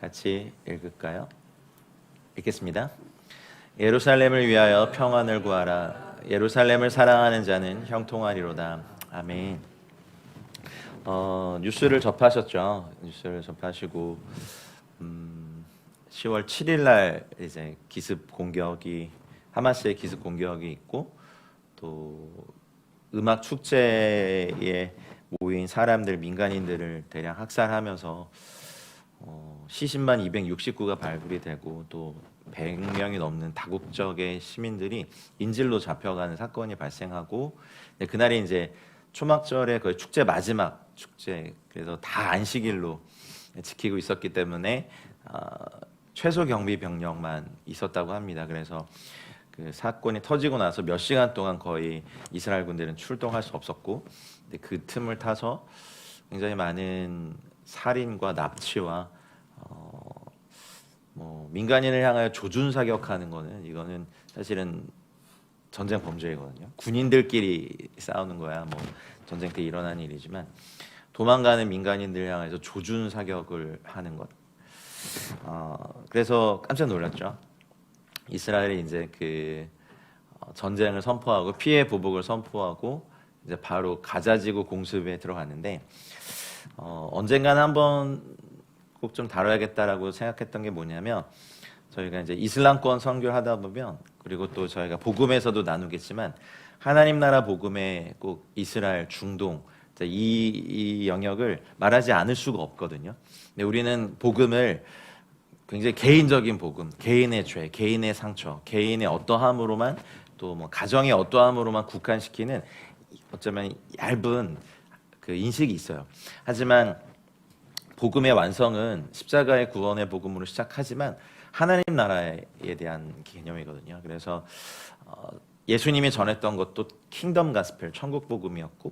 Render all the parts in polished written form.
같이 읽을까요? 읽겠습니다. 예루살렘을 위하여 평안을 구하라. 예루살렘을 사랑하는 자는 형통하리로다. 아멘. 뉴스를 접하셨죠? 뉴스를 접하시고 10월 7일 날 이제 기습 공격이 하마스의 기습 공격이 있고 또 음악 축제에 모인 사람들 민간인들을 대량 학살하면서 시신만 269가 발굴이 되고 또 100명이 넘는 다국적의 시민들이 인질로 잡혀가는 사건이 발생하고 그날이 이제 초막절의 거의 축제 마지막 축제, 그래서 다 안식일로 지키고 있었기 때문에 최소 경비 병력만 있었다고 합니다. 그래서 그 사건이 터지고 나서 몇 시간 동안 거의 이스라엘 군대는 출동할 수 없었고, 근데 그 틈을 타서 굉장히 많은 살인과 납치와 민간인을 향하여 조준 사격하는 거는 이거는 사실은 전쟁 범죄이거든요. 군인들끼리 싸우는 거야 뭐 전쟁 때 일어난 일이지만 도망가는 민간인들 향해서 조준 사격을 하는 것. 그래서 깜짝 놀랐죠. 이스라엘이 이제 그 전쟁을 선포하고 피해 보복을 선포하고 이제 바로 가자지구 공습에 들어갔는데 언젠가는 한번 꼭 좀 다뤄야겠다라고 생각했던 게 뭐냐면, 저희가 이제 이슬람권 선교를 하다 보면, 그리고 또 저희가 복음에서도 나누겠지만 하나님 나라 복음에 꼭 이스라엘, 중동 이 영역을 말하지 않을 수가 없거든요. 근데 우리는 복음을 굉장히 개인적인 복음, 개인의 죄, 개인의 상처, 개인의 어떠함으로만, 또 뭐 가정의 어떠함으로만 국한시키는 어쩌면 얇은 그 인식이 있어요. 하지만 복음의 완성은 십자가의 구원의 복음으로 시작하지만 하나님 나라에 대한 개념이거든요. 그래서 예수님이 전했던 것도 킹덤 가스펠, 천국 복음이었고,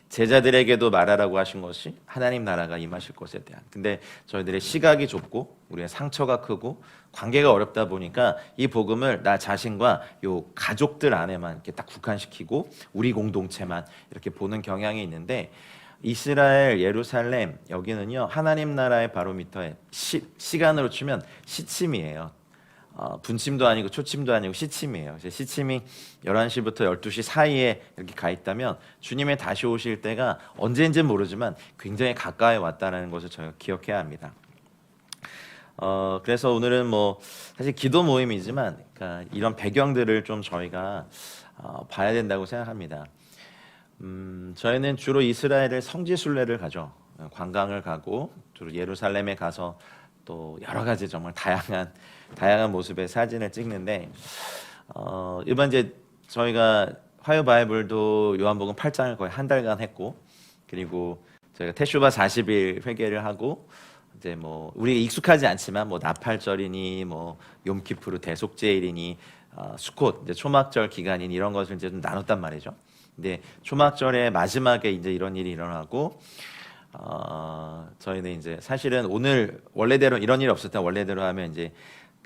제자들에게도 말하라고 하신 것이 하나님 나라가 임하실 것에 대한. 근데 저희들의 시각이 좁고 우리의 상처가 크고 관계가 어렵다 보니까 이 복음을 나 자신과 요 가족들 안에만 이렇게 딱 국한시키고 우리 공동체만 이렇게 보는 경향이 있는데, 이스라엘, 예루살렘 여기는요 하나님 나라의 바로미터에 시간으로 치면 시침이에요. 분침도 아니고 초침도 아니고 시침이에요. 시침이 11시부터 12시 사이에 이렇게 가 있다면 주님의 다시 오실 때가 언제인지는 모르지만 굉장히 가까이 왔다는 것을 저희가 기억해야 합니다. 그래서 오늘은 뭐 사실 기도 모임이지만 그러니까 이런 배경들을 좀 저희가 봐야 된다고 생각합니다. 저희는 주로 이스라엘의 성지 순례를 가죠. 관광을 가고 주로 예루살렘에 가서 또 여러 가지 정말 다양한 모습의 사진을 찍는데, 일반 이제 저희가 화요 바이블도 요한복음 8장을 거의 한 달간 했고, 그리고 저희가 테슈바 40일 회개를 하고, 이제 뭐 우리 익숙하지 않지만 뭐 나팔절이니 뭐 욤키푸르 대속제일이니 수콧 이제 초막절 기간이니 이런 것을 이제 좀 나눴단 말이죠. 근데 초막절의 마지막에 이제 이런 일이 일어나고, 저희는 이제 사실은 오늘 원래대로 이런 일이 없었다 원래대로 하면 이제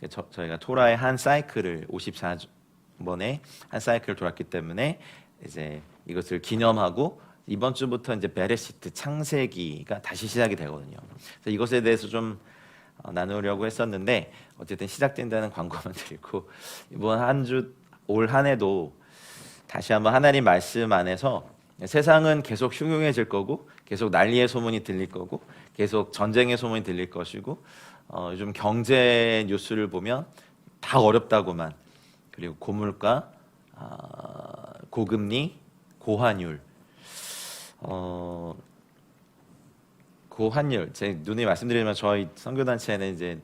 저희가 토라의 한 사이클을 54번에 한 사이클을 돌았기 때문에 이제 이것을 기념하고 이번 주부터 이제 베레시트 창세기가 다시 시작이 되거든요. 그래서 이것에 대해서 좀 나누려고 했었는데 어쨌든 시작된다는 광고만 드리고, 이번 한 주 올 한 해도 다시 한번 하나님 말씀 안에서 세상은 계속 흉흉해질 거고 계속 난리의 소문이 들릴 거고 계속 전쟁의 소문이 들릴 것이고, 요즘 경제 뉴스를 보면 다 어렵다고만, 그리고 고물가, 고금리, 고환율, 고환율. 제 눈에 말씀드리면 저희 선교단체는 이제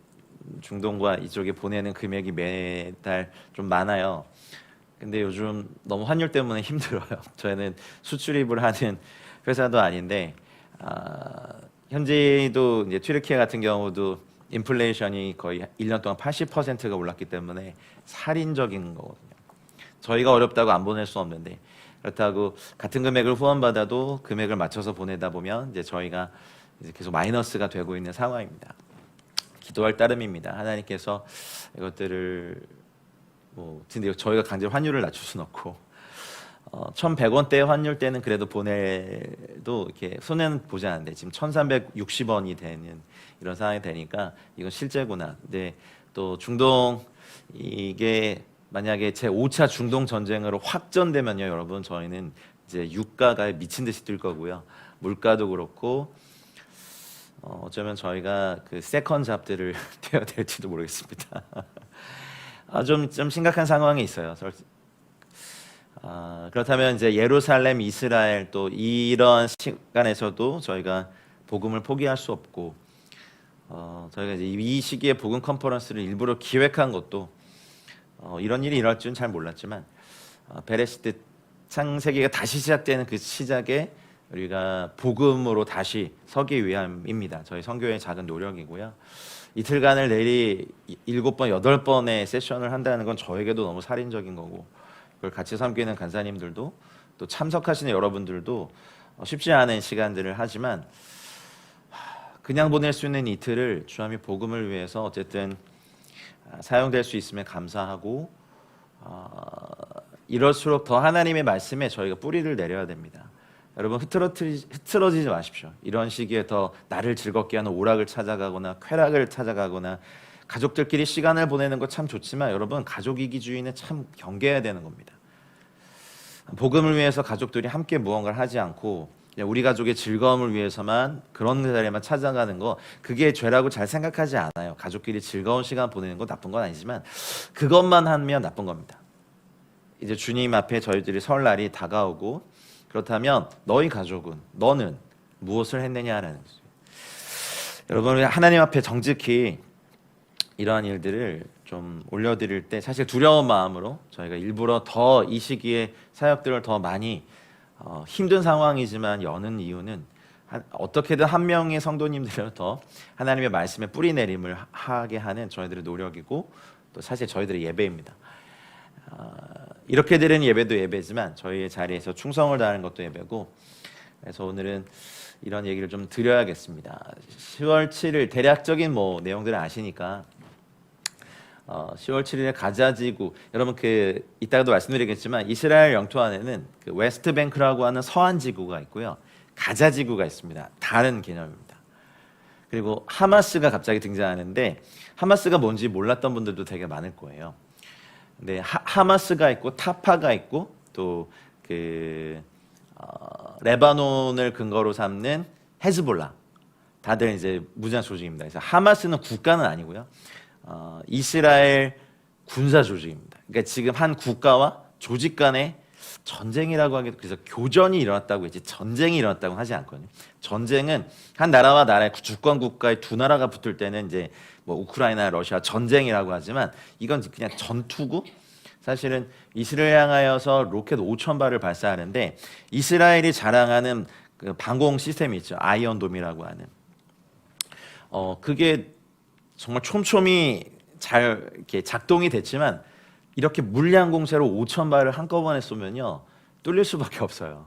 중동과 이쪽에 보내는 금액이 매달 좀 많아요. 근데 요즘 너무 환율 때문에 힘들어요. 저희는 수출입을 하는 회사도 아닌데, 현지도 이제 튀르키예 같은 경우도 인플레이션이 거의 1년 동안 80%가 올랐기 때문에 살인적인 거거든요. 저희가 어렵다고 안 보낼 수 없는데, 그렇다고 같은 금액을 후원받아도 금액을 맞춰서 보내다 보면 이제 저희가 이제 계속 마이너스가 되고 있는 상황입니다. 기도할 따름입니다. 하나님께서 이것들을 근데 저희가 강제로 환율을 낮출 수는 없고, 1,100원대 환율 때는 그래도 보내도 이렇게 손해는 보지 않는데 지금 1,360원이 되는 이런 상황이 되니까 이건 실제구나. 근데 또 중동 이게 만약에 제 5차 중동 전쟁으로 확전되면요, 여러분 저희는 이제 유가가 미친 듯이 뛸 거고요. 물가도 그렇고 어쩌면 저희가 그 세컨 잡들을 되어야 될지도 모르겠습니다. 좀 심각한 상황이 있어요. 그렇다면 이제 예루살렘, 이스라엘 또 이런 시간에서도 저희가 복음을 포기할 수 없고 저희가 이제 이 시기에 복음 컨퍼런스를 일부러 기획한 것도 이런 일이 일어날 줄은 잘 몰랐지만 베레시트 창세기가 다시 시작되는 그 시작에 우리가 복음으로 다시 서기 위함입니다. 저희 선교회의 작은 노력이고요. 이틀간을 내리 7번, 8번의 세션을 한다는 건 저에게도 너무 살인적인 거고 그걸 같이 섬기는 간사님들도 또 참석하시는 여러분들도 쉽지 않은 시간들을 하지만 그냥 보낼 수 있는 이틀을 주님이 복음을 위해서 어쨌든 사용될 수 있으면 감사하고 이럴수록 더 하나님의 말씀에 저희가 뿌리를 내려야 됩니다. 여러분 흐트러지지 마십시오. 이런 시기에 더 나를 즐겁게 하는 오락을 찾아가거나 쾌락을 찾아가거나 가족들끼리 시간을 보내는 거 참 좋지만 여러분 가족 이기주의는 참 경계해야 되는 겁니다. 복음을 위해서 가족들이 함께 무언가를 하지 않고 우리 가족의 즐거움을 위해서만 그런 자리에만 찾아가는 거 그게 죄라고 잘 생각하지 않아요. 가족끼리 즐거운 시간 보내는 거 나쁜 건 아니지만 그것만 하면 나쁜 겁니다. 이제 주님 앞에 저희들이 설 날이 다가오고 그렇다면 너희 가족은 너는 무엇을 했느냐라는 거죠. 여러분 하나님 앞에 정직히 이러한 일들을 좀 올려드릴 때 사실 두려운 마음으로 저희가 일부러 더 이 시기에 사역들을 더 많이 힘든 상황이지만 여는 이유는 어떻게든 한 명의 성도님들을 더 하나님의 말씀에 뿌리 내림을 하게 하는 저희들의 노력이고 또 사실 저희들의 예배입니다. 이렇게 드리는 예배도 예배지만 저희의 자리에서 충성을 다하는 것도 예배고 그래서 오늘은 이런 얘기를 좀 드려야겠습니다. 10월 7일 대략적인 내용들을 아시니까 10월 7일에 가자지구 여러분 이따가도 말씀드리겠지만 이스라엘 영토 안에는 그 웨스트뱅크라고 하는 서한 지구가 있고요. 가자지구가 있습니다. 다른 개념입니다. 그리고 하마스가 갑자기 등장하는데 하마스가 뭔지 몰랐던 분들도 되게 많을 거예요. 근데 하마스가 있고 타파가 있고 또 레바논을 근거로 삼는 헤즈볼라 다들 이제 무장 조직입니다. 그래서 하마스는 국가는 아니고요. 이스라엘 군사 조직입니다. 그러니까 지금 한 국가와 조직 간의 전쟁이라고 하기도 그래서 교전이 일어났다고 이제 전쟁이 일어났다고 하지 않거든요. 전쟁은 한 나라와 나라의 주권 국가의 두 나라가 붙을 때는 이제 우크라이나, 러시아 전쟁이라고 하지만 이건 그냥 전투고 사실은 이스라엘 향하여서 로켓 5,000발을 발사하는데 이스라엘이 자랑하는 그 방공 시스템이 있죠. 아이언돔이라고 하는. 그게 정말 촘촘히 잘 이렇게 작동이 됐지만 이렇게 물량 공세로 5,000발을 한꺼번에 쏘면요 뚫릴 수밖에 없어요.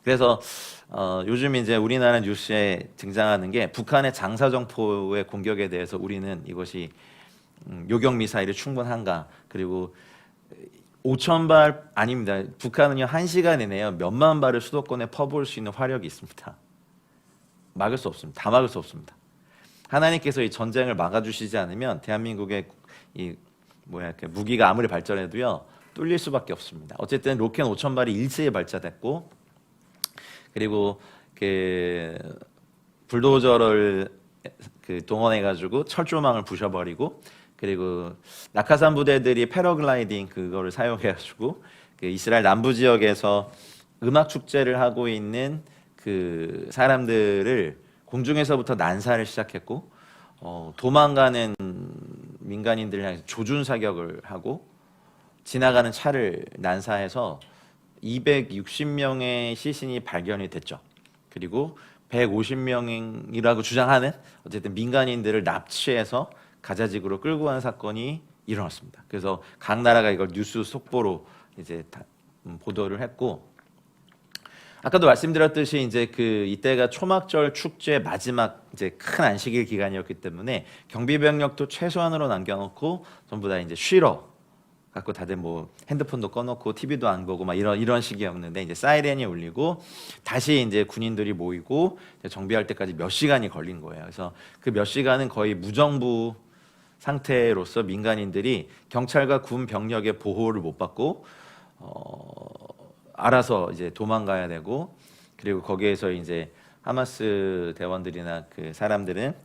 그래서 요즘 이제 우리나라 뉴스에 등장하는 게 북한의 장사정포의 공격에 대해서 우리는 이것이 요격 미사일이 충분한가 그리고 5,000발 아닙니다. 북한은요 1시간 이내에 몇만 발을 수도권에 퍼부을 수 있는 화력이 있습니다. 막을 수 없습니다. 다 막을 수 없습니다. 하나님께서 이 전쟁을 막아주시지 않으면 대한민국의 무기가 아무리 발전해도요 뚫릴 수밖에 없습니다. 어쨌든 로켓 5,000발이 일제히 발사됐고 그리고 불도저를 동원해가지고 철조망을 부셔버리고 그리고 낙하산 부대들이 패러글라이딩 그거를 사용해가지고 이스라엘 남부 지역에서 음악 축제를 하고 있는 그 사람들을 공중에서부터 난사를 시작했고 도망가는 민간인들을 향해서 조준 사격을 하고 지나가는 차를 난사해서 260명의 시신이 발견이 됐죠. 그리고 150명이라고 주장하는 어쨌든 민간인들을 납치해서 가자지구로 끌고 가는 사건이 일어났습니다. 그래서 각 나라가 이걸 뉴스 속보로 이제 보도를 했고 아까도 말씀드렸듯이 이제 이때가 초막절 축제 마지막 이제 큰 안식일 기간이었기 때문에 경비 병력도 최소한으로 남겨놓고 전부 다 이제 쉬러 갖고 다들 뭐 핸드폰도 꺼놓고 TV도 안 보고 막 이런 식이었는데 이제 사이렌이 울리고 다시 이제 군인들이 모이고 정비할 때까지 몇 시간이 걸린 거예요. 그래서 그 몇 시간은 거의 무정부 상태로서 민간인들이 경찰과 군 병력의 보호를 못 받고 알아서 이제 도망가야 되고, 그리고 거기에서 이제 하마스 대원들이나 그 사람들은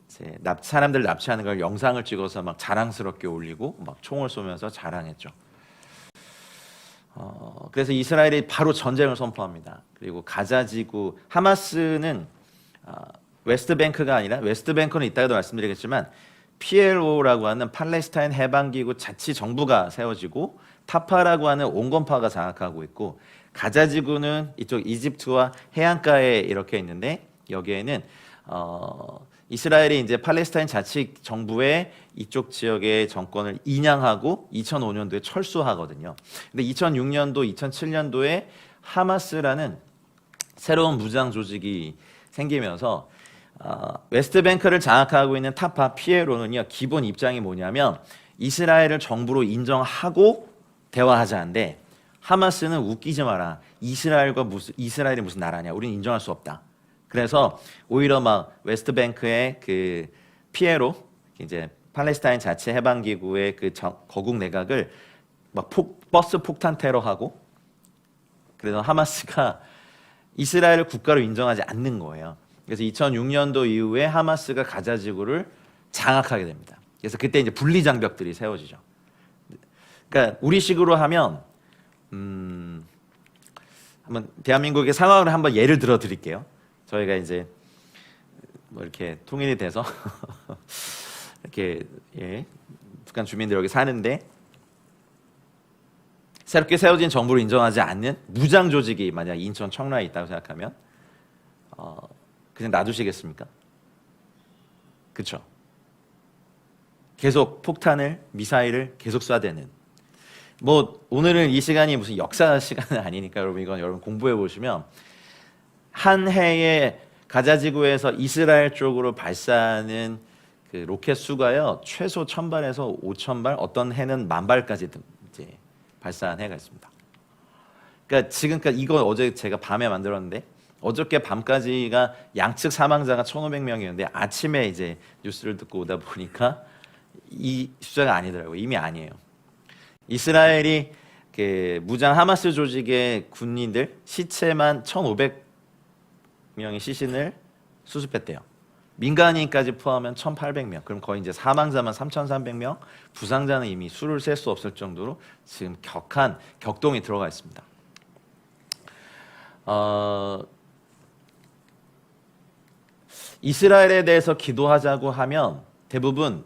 이제 사람들 납치하는 걸 영상을 찍어서 막 자랑스럽게 올리고 막 총을 쏘면서 자랑했죠. 그래서 이스라엘이 바로 전쟁을 선포합니다. 그리고 가자 지구, 하마스는 웨스트뱅크가 아니라, 웨스트뱅크는 이따가도 말씀드리겠지만 PLO라고 하는 팔레스타인 해방기구 자치 정부가 세워지고 타파라고 하는 온건파가 장악하고 있고, 가자 지구는 이쪽 이집트와 해안가에 이렇게 있는데, 여기에는 이스라엘이 이제 팔레스타인 자치 정부의 이쪽 지역의 정권을 인양하고 2005년도에 철수하거든요. 근데 2006년도, 2007년도에 하마스라는 새로운 무장 조직이 생기면서 웨스트뱅크를 장악하고 있는 타파 PLO는요, 기본 입장이 뭐냐면 이스라엘을 정부로 인정하고 대화하자는데, 하마스는 웃기지 마라. 이스라엘이 무슨 나라냐? 우리는 인정할 수 없다. 그래서 오히려 막 웨스트뱅크의 그 PLO, 이제 팔레스타인 자치 해방 기구의 그 거국 내각을 막 버스 폭탄 테러하고, 그래서 하마스가 이스라엘을 국가로 인정하지 않는 거예요. 그래서 2006년도 이후에 하마스가 가자 지구를 장악하게 됩니다. 그래서 그때 이제 분리 장벽들이 세워지죠. 그러니까 우리식으로 하면 한번 대한민국의 상황을 한번 예를 들어 드릴게요. 저희가 이제 뭐 이렇게 통일이 돼서 이렇게 북한 주민들 여기 사는데 새롭게 세워진 정부를 인정하지 않는 무장 조직이 만약 인천 청라에 있다고 생각하면 그냥 놔두시겠습니까? 그렇죠? 계속 폭탄을, 미사일을 계속 쏴대는, 뭐 오늘은 이 시간이 무슨 역사 시간은 아니니까 여러분 이건 여러분 공부해 보시면 한 해에 가자 지구에서 이스라엘 쪽으로 발사하는 그 로켓 수가요, 최소 1000발에서 5000발, 어떤 해는 10,000발까지 이제 발사한 해가 있습니다. 그러니까 지금까지 이거 어제 제가 밤에 만들었는데 어저께 밤까지가 양측 사망자가 1,500명이었는데 아침에 이제 뉴스를 듣고 오다 보니까 이 숫자가 아니더라고요. 이미 아니에요. 이스라엘이 그 무장 하마스 조직의 군인들 시체만 1,500명의 시신을 수습했대요. 민간인까지 포함하면 1,800명. 그럼 거의 이제 사망자만 3,300명, 부상자는 이미 수를 셀 수 없을 정도로 지금 격동이 들어가 있습니다. 이스라엘에 대해서 기도하자고 하면 대부분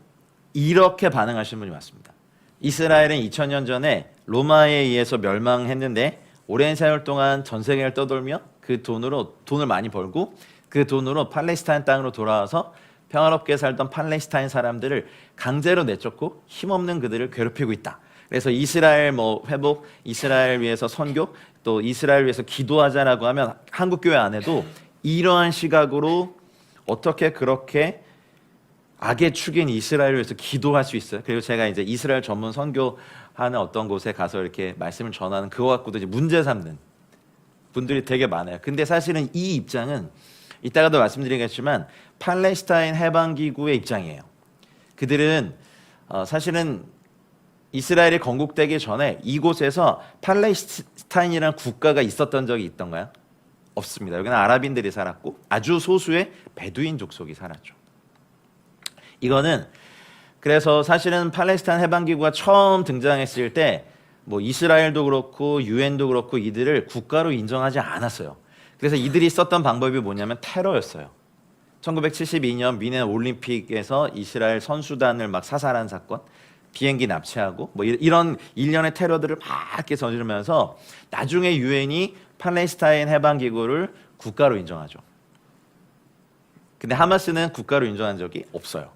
이렇게 반응하시는 분이 많습니다. 이스라엘은 2000년 전에 로마에 의해서 멸망했는데 오랜 세월 동안 전 세계를 떠돌며 그 돈을 많이 벌고 그 돈으로 팔레스타인 땅으로 돌아와서 평화롭게 살던 팔레스타인 사람들을 강제로 내쫓고 힘없는 그들을 괴롭히고 있다. 그래서 이스라엘 회복, 이스라엘 위해서 선교, 또 이스라엘 위해서 기도하자라고 하면 한국 교회 안에도 이러한 시각으로 어떻게 그렇게 악의 축인 이스라엘을 위해서 기도할 수 있어요. 그리고 제가 이제 이스라엘 전문 선교하는 어떤 곳에 가서 이렇게 말씀을 전하는 그거 갖고도 이제 문제 삼는 분들이 되게 많아요. 근데 사실은 이 입장은 이따가도 말씀드리겠지만 팔레스타인 해방기구의 입장이에요. 그들은 사실은 이스라엘이 건국되기 전에 이곳에서 팔레스타인이라는 국가가 있었던 적이 있던가요? 없습니다. 여기는 아랍인들이 살았고 아주 소수의 베두인 족속이 살았죠. 이거는 그래서 사실은 팔레스타인 해방기구가 처음 등장했을 때 뭐 이스라엘도 그렇고 유엔도 그렇고 이들을 국가로 인정하지 않았어요. 그래서 이들이 썼던 방법이 뭐냐면 테러였어요. 1972년 미넨 올림픽에서 이스라엘 선수단을 막 사살한 사건, 비행기 납치하고 뭐 이런 일련의 테러들을 막 이렇게 저지르면서 나중에 유엔이 팔레스타인 해방기구를 국가로 인정하죠. 근데 하마스는 국가로 인정한 적이 없어요.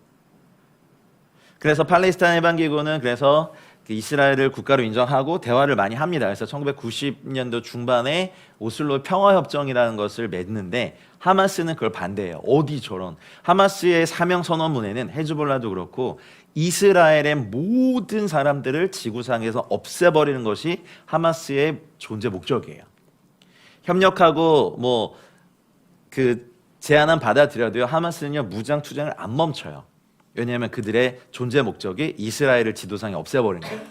그래서 팔레스타인 해방기구는 그래서 그 이스라엘을 국가로 인정하고 대화를 많이 합니다. 그래서 1990년도 중반에 오슬로 평화협정이라는 것을 맺는데 하마스는 그걸 반대해요. 어디 저런. 하마스의 사명 선언문에는 헤즈볼라도 그렇고 이스라엘의 모든 사람들을 지구상에서 없애버리는 것이 하마스의 존재 목적이에요. 협력하고 뭐 그 제안은 받아들여도요, 하마스는요 무장 투쟁을 안 멈춰요. 왜냐하면 그들의 존재 목적이 이스라엘을 지도상에 없애버리는 거예요.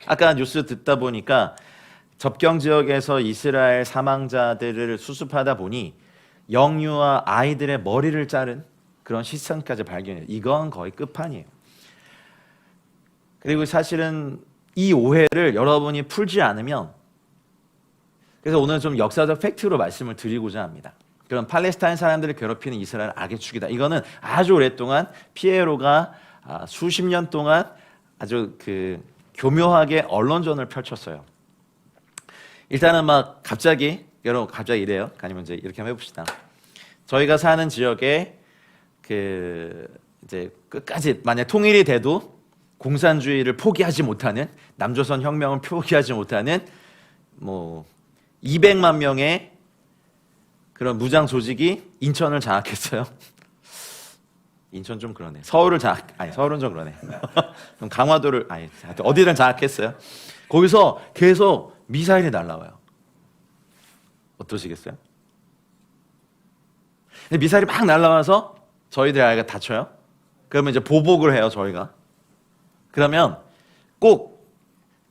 아까 뉴스 듣다 보니까 접경 지역에서 이스라엘 사망자들을 수습하다 보니 영유아 아이들의 머리를 자른 그런 시선까지 발견해요. 이건 거의 끝판이에요. 그리고 사실은 이 오해를 여러분이 풀지 않으면, 그래서 오늘 좀 역사적 팩트로 말씀을 드리고자 합니다. 그런 팔레스타인 사람들을 괴롭히는 이스라엘 악의 축이다. 이거는 아주 오랫동안 피에로가 수십 년 동안 아주 그 교묘하게 언론전을 펼쳤어요. 일단은 막 갑자기 여러분 갑자기 이래요. 아니면 이제 이렇게 한번 해봅시다. 저희가 사는 지역에 그 이제 끝까지 만약 통일이 돼도 공산주의를 포기하지 못하는, 남조선 혁명을 포기하지 못하는 뭐 200만 명의 그런 무장 조직이 인천을 장악했어요. 인천 좀 그러네. 서울은 좀 그러네. 그럼 강화도를 어디를 장악했어요. 거기서 계속 미사일이 날라와요. 어떠시겠어요? 근데 미사일이 막 날라와서 저희들 아이가 다쳐요. 그러면 이제 보복을 해요, 저희가. 그러면 꼭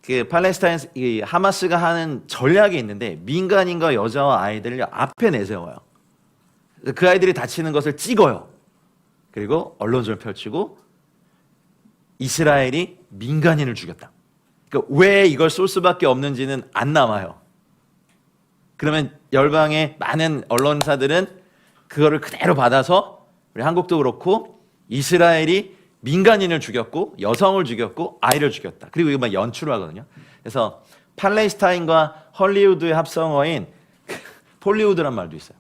그 팔레스타인 이 하마스가 하는 전략이 있는데 민간인과 여자와 아이들을 앞에 내세워요. 그 아이들이 다치는 것을 찍어요. 그리고 언론전을 펼치고 이스라엘이 민간인을 죽였다. 그러니까 왜 이걸 쏠 수밖에 없는지는 안 남아요. 그러면 열방의 많은 언론사들은 그거를 그대로 받아서 우리 한국도 그렇고 이스라엘이 민간인을 죽였고 여성을 죽였고 아이를 죽였다. 그리고 이거 막 연출을 하거든요. 그래서 팔레스타인과 헐리우드의 합성어인 폴리우드란 말도 있어요.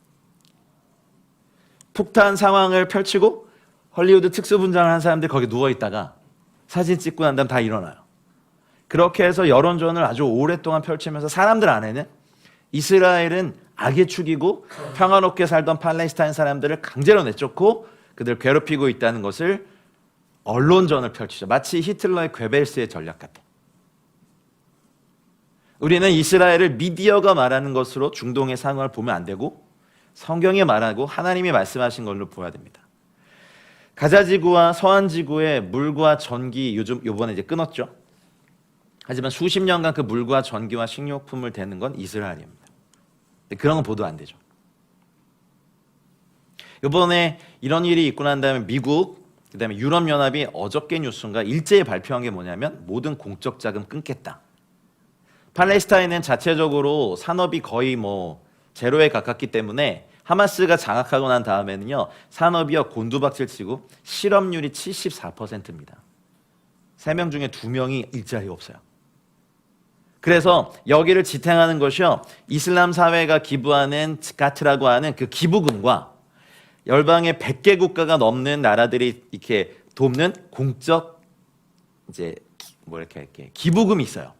폭탄 상황을 펼치고 헐리우드 특수분장을 한 사람들이 거기 누워있다가 사진 찍고 난 다음 다 일어나요. 그렇게 해서 여론전을 아주 오랫동안 펼치면서 사람들 안에는 이스라엘은 악의 축이고 평화롭게 살던 팔레스타인 사람들을 강제로 내쫓고 그들을 괴롭히고 있다는 것을 언론전을 펼치죠. 마치 히틀러의 괴벨스의 전략 같아. 우리는 이스라엘을 미디어가 말하는 것으로 중동의 상황을 보면 안 되고 성경이 말하고 하나님이 말씀하신 걸로 보아야 됩니다. 가자지구와 서한지구의 물과 전기 요번에 이제 끊었죠. 하지만 수십 년간 그 물과 전기와 식료품을 대는 건 이스라엘입니다. 그런 건 보도 안 되죠. 이번에 이런 일이 있고 난 다음에 미국, 그다음에 유럽연합이 어저께 뉴스인가 일제히 발표한 게 뭐냐면 모든 공적 자금 끊겠다. 팔레스타인은 자체적으로 산업이 거의 뭐 제로에 가깝기 때문에 하마스가 장악하고 난 다음에는요 산업이요 곤두박질 치고 실업률이 74%입니다. 3명 중에 2명이 일자리가 없어요. 그래서 여기를 지탱하는 것이요 이슬람 사회가 기부하는 지카트라고 하는 그 기부금과 열방의 100개 국가가 넘는 나라들이 이렇게 돕는 공적 이제 뭐 이렇게 기부금이 있어요.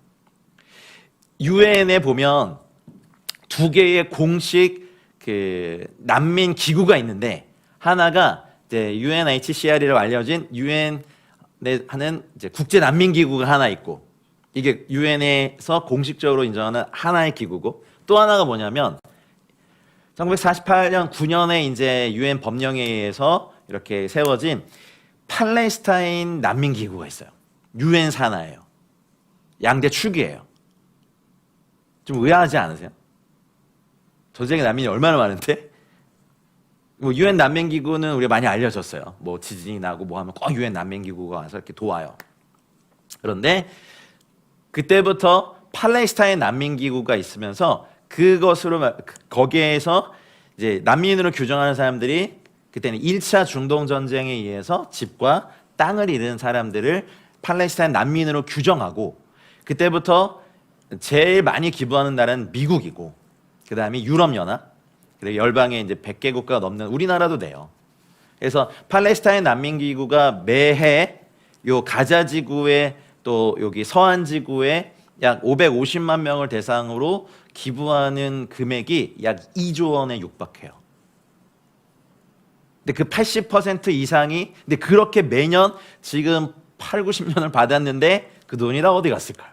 유엔에 보면 2개의 공식 그 난민 기구가 있는데 하나가 이제 UNHCR이라고 알려진 유엔에 하는 이제 국제 난민 기구가 하나 있고 이게 유엔에서 공식적으로 인정하는 하나의 기구고 또 하나가 뭐냐면 1948년 9년에 이제 유엔 법령에 의해서 이렇게 세워진 팔레스타인 난민 기구가 있어요. 유엔 산하예요. 양대 축이에요. 좀 의아하지 않으세요? 전 세계 난민이 얼마나 많은데? 뭐 유엔 난민 기구는 우리가 많이 알려졌어요. 뭐 지진이 나고 뭐 하면 꼭 유엔 난민 기구가 와서 이렇게 도와요. 그런데 그때부터 팔레스타인 난민 기구가 있으면서 그것으로 거기에서 이제 난민으로 규정하는 사람들이 그때는 1차 중동 전쟁에 의해서 집과 땅을 잃은 사람들을 팔레스타인 난민으로 규정하고 그때부터 제일 많이 기부하는 나라는 미국이고 그다음에 유럽연합 그리고 열방에 이제 100개 국가가 넘는 우리나라도 돼요. 그래서 팔레스타인 난민 기구가 매해 요 가자 지구의 또 여기 서한 지구에 약 550만 명을 대상으로 기부하는 금액이 약 2조 원에 육박해요. 근데 그 80% 이상이 근데 그렇게 매년 지금 8, 90년을 받았는데 그 돈이 다 어디 갔을까요?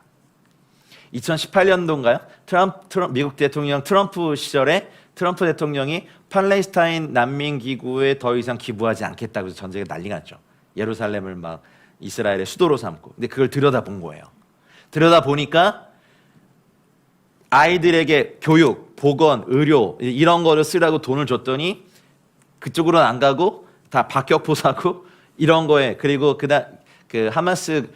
2018년도인가요? 미국 대통령 트럼프 시절에 트럼프 대통령이 팔레스타인 난민 기구에 더 이상 기부하지 않겠다고 해서 전쟁에 난리가 났죠. 예루살렘을 막 이스라엘의 수도로 삼고. 근데 그걸 들여다본 거예요. 들여다보니까 아이들에게 교육, 보건, 의료 이런 거를 쓰라고 돈을 줬더니 그쪽으로는 안 가고 다 박격포 사고 이런 거에 그리고 그 하마스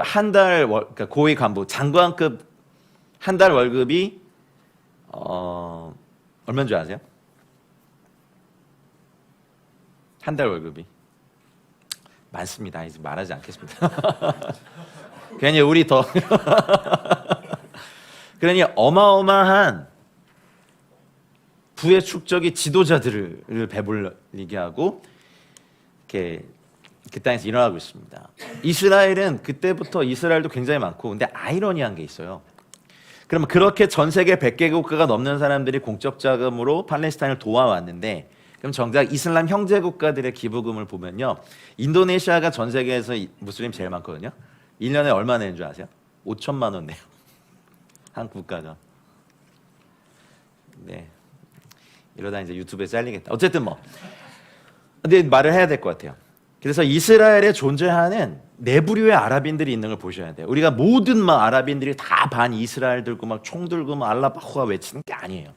한 달 그러니까 고위 간부 장관급 한 달 월급이 얼마인 줄 아세요? 한 달 월급이 많습니다. 이제 말하지 않겠습니다. 괜히 우리 더 그러니 어마어마한 부의 축적이 지도자들을 배불리게 하고 이렇게 그 땅에서 일어나고 있습니다. 이스라엘은 그때부터 이스라엘도 굉장히 많고 근데 아이러니한 게 있어요. 그러면 그렇게 전 세계 100개 국가가 넘는 사람들이 공적 자금으로 팔레스타인을 도와왔는데 그럼 정작 이슬람 형제 국가들의 기부금을 보면요. 인도네시아가 전 세계에서 무슬림 제일 많거든요. 1년에 얼마 내는 줄 아세요? 5천만 원 내요. 한 국가가. 네. 이러다 이제 유튜브에 잘리겠다. 어쨌든 뭐. 근데 말을 해야 될 것 같아요. 그래서 이스라엘에 존재하는 내부류의 아랍인들이 있는 걸 보셔야 돼요. 우리가 모든 막 아랍인들이 다 반 이스라엘 들고 막 총 들고 막 알라바후아 외치는 게 아니에요.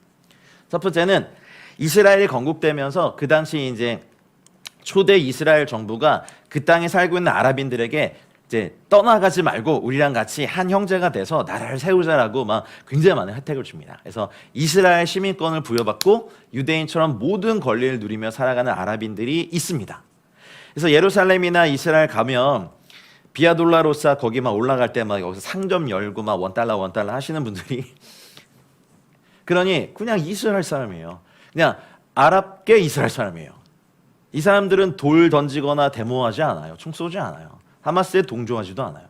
첫 번째는 이스라엘이 건국되면서 그 당시 이제 초대 이스라엘 정부가 그 땅에 살고 있는 아랍인들에게 이제 떠나가지 말고 우리랑 같이 한 형제가 돼서 나라를 세우자라고 막 굉장히 많은 혜택을 줍니다. 그래서 이스라엘 시민권을 부여받고 유대인처럼 모든 권리를 누리며 살아가는 아랍인들이 있습니다. 그래서 예루살렘이나 이스라엘 가면 비아돌라로사 거기 막 올라갈 때 막 여기서 상점 열고 막 $1 하시는 분들이 그러니 그냥 이스라엘 사람이에요. 그냥 아랍계 이스라엘 사람이에요. 이 사람들은 돌 던지거나 데모하지 않아요. 총 쏘지 않아요. 하마스에 동조하지도 않아요.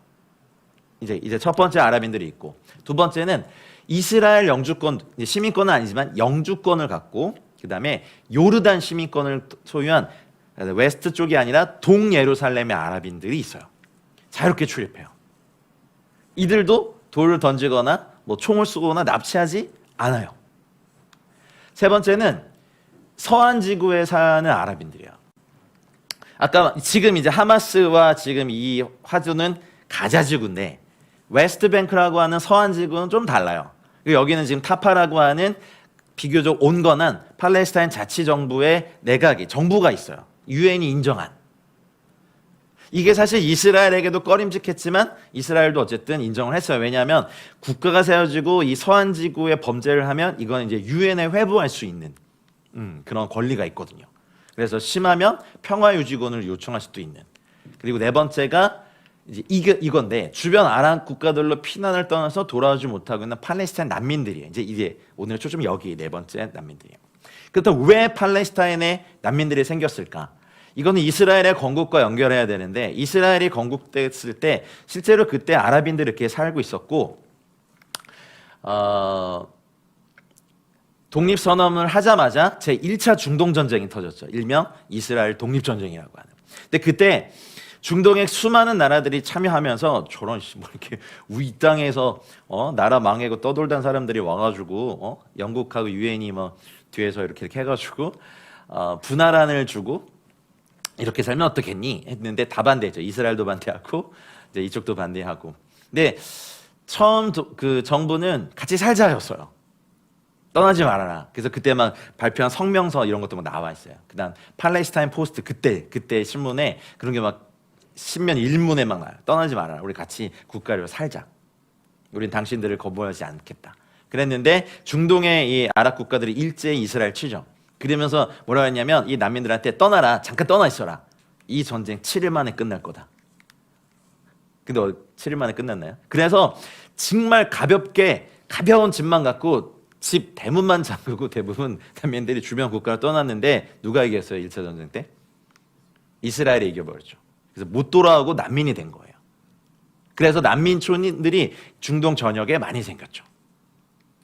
이제 첫 번째 아랍인들이 있고 두 번째는 이스라엘 영주권 시민권은 아니지만 영주권을 갖고 그 다음에 요르단 시민권을 소유한 웨스트 쪽이 아니라 동예루살렘의 아랍인들이 있어요. 자유롭게 출입해요. 이들도 돌을 던지거나 뭐 총을 쏘거나 납치하지 않아요. 세 번째는 서한 지구에 사는 아랍인들이에요. 아까 지금 이제 하마스와 지금 이 화두는 가자 지구인데 웨스트뱅크라고 하는 서한 지구는 좀 달라요. 여기는 지금 타파라고 하는 비교적 온건한 팔레스타인 자치정부의 내각이 정부가 있어요. 유엔이 인정한. 이게 사실 이스라엘에게도 꺼림직했지만 이스라엘도 어쨌든 인정을 했어요. 왜냐하면 국가가 세워지고 이 서한 지구에 범죄를 하면 이건 이제 유엔에 회부할 수 있는 그런 권리가 있거든요. 그래서 심하면 평화유지권을 요청할 수도 있는. 그리고 네 번째가 이제 이건데 주변 아랍 국가들로 피난을 떠나서 돌아오지 못하고 있는 팔레스타인 난민들이에요. 이제 오늘 초점 여기 네 번째 난민들이에요. 그렇다면 왜 팔레스타인에 난민들이 생겼을까? 이거는 이스라엘의 건국과 연결해야 되는데 이스라엘이 건국됐을 때 실제로 그때 아랍인들이 이렇게 살고 있었고 독립선언을 하자마자 제1차 중동전쟁이 터졌죠. 일명 이스라엘 독립전쟁이라고 하는. 근데 그때 중동의 수많은 나라들이 참여하면서 저런 뭐 이렇게 이 땅에서 나라 망하고 떠돌던 사람들이 와가지고 영국하고 유엔이 뭐 뒤에서 이렇게 해가지고 분할안을 주고 이렇게 살면 어떻겠니? 했는데 다 반대했죠. 이스라엘도 반대하고 이제 이쪽도 반대하고. 근데 처음 그 정부는 같이 살자였어요. 떠나지 말아라. 그래서 그때 막 발표한 성명서 이런 것도 막 나와 있어요. 그다음 팔레스타인 포스트 그때 신문에 그런 게 막 신면 일문에 막 나요. 떠나지 말아라. 우리 같이 국가를 살자. 우린 당신들을 거부하지 않겠다. 그랬는데 중동의 이 아랍 국가들이 일제히 이스라엘 치죠. 그러면서 뭐라 했냐면 이 난민들한테 떠나라. 잠깐 떠나 있어라. 이 전쟁 7일 만에 끝날 거다. 근데 7일 만에 끝났나요? 그래서 정말 가벼운 짐만 갖고 집 대문만 잠그고 대부분 난민들이 주변 국가를 떠났는데 누가 이겼어요? 1차 전쟁 때? 이스라엘이 이겨버렸죠. 그래서 못 돌아오고 난민이 된 거예요. 그래서 난민촌들이 중동 전역에 많이 생겼죠.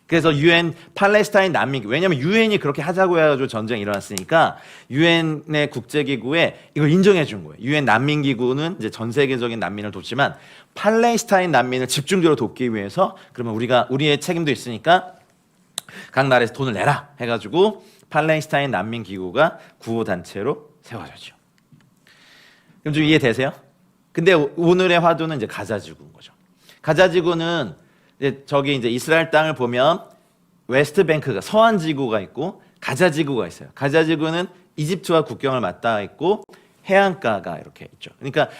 그래서 UN 팔레스타인 난민, 왜냐면 UN이 그렇게 하자고 해가지고 전쟁이 일어났으니까 UN의 국제기구에 이걸 인정해 준 거예요. UN 난민기구는 이제 전 세계적인 난민을 돕지만 팔레스타인 난민을 집중적으로 돕기 위해서 그러면 우리의 책임도 있으니까 각 나라에서 돈을 내라 해가지고 팔레스타인 난민기구가 구호단체로 세워졌죠. 그럼 좀 이해되세요? 근데 오늘의 화두는 이제 가자지구인 거죠. 가자지구는 저기 이제 이스라엘 땅을 보면 웨스트뱅크가 서안지구가 있고 가자지구가 있어요. 가자지구는 이집트와 국경을 맞닿아 있고 해안가가 이렇게 있죠. 그러니까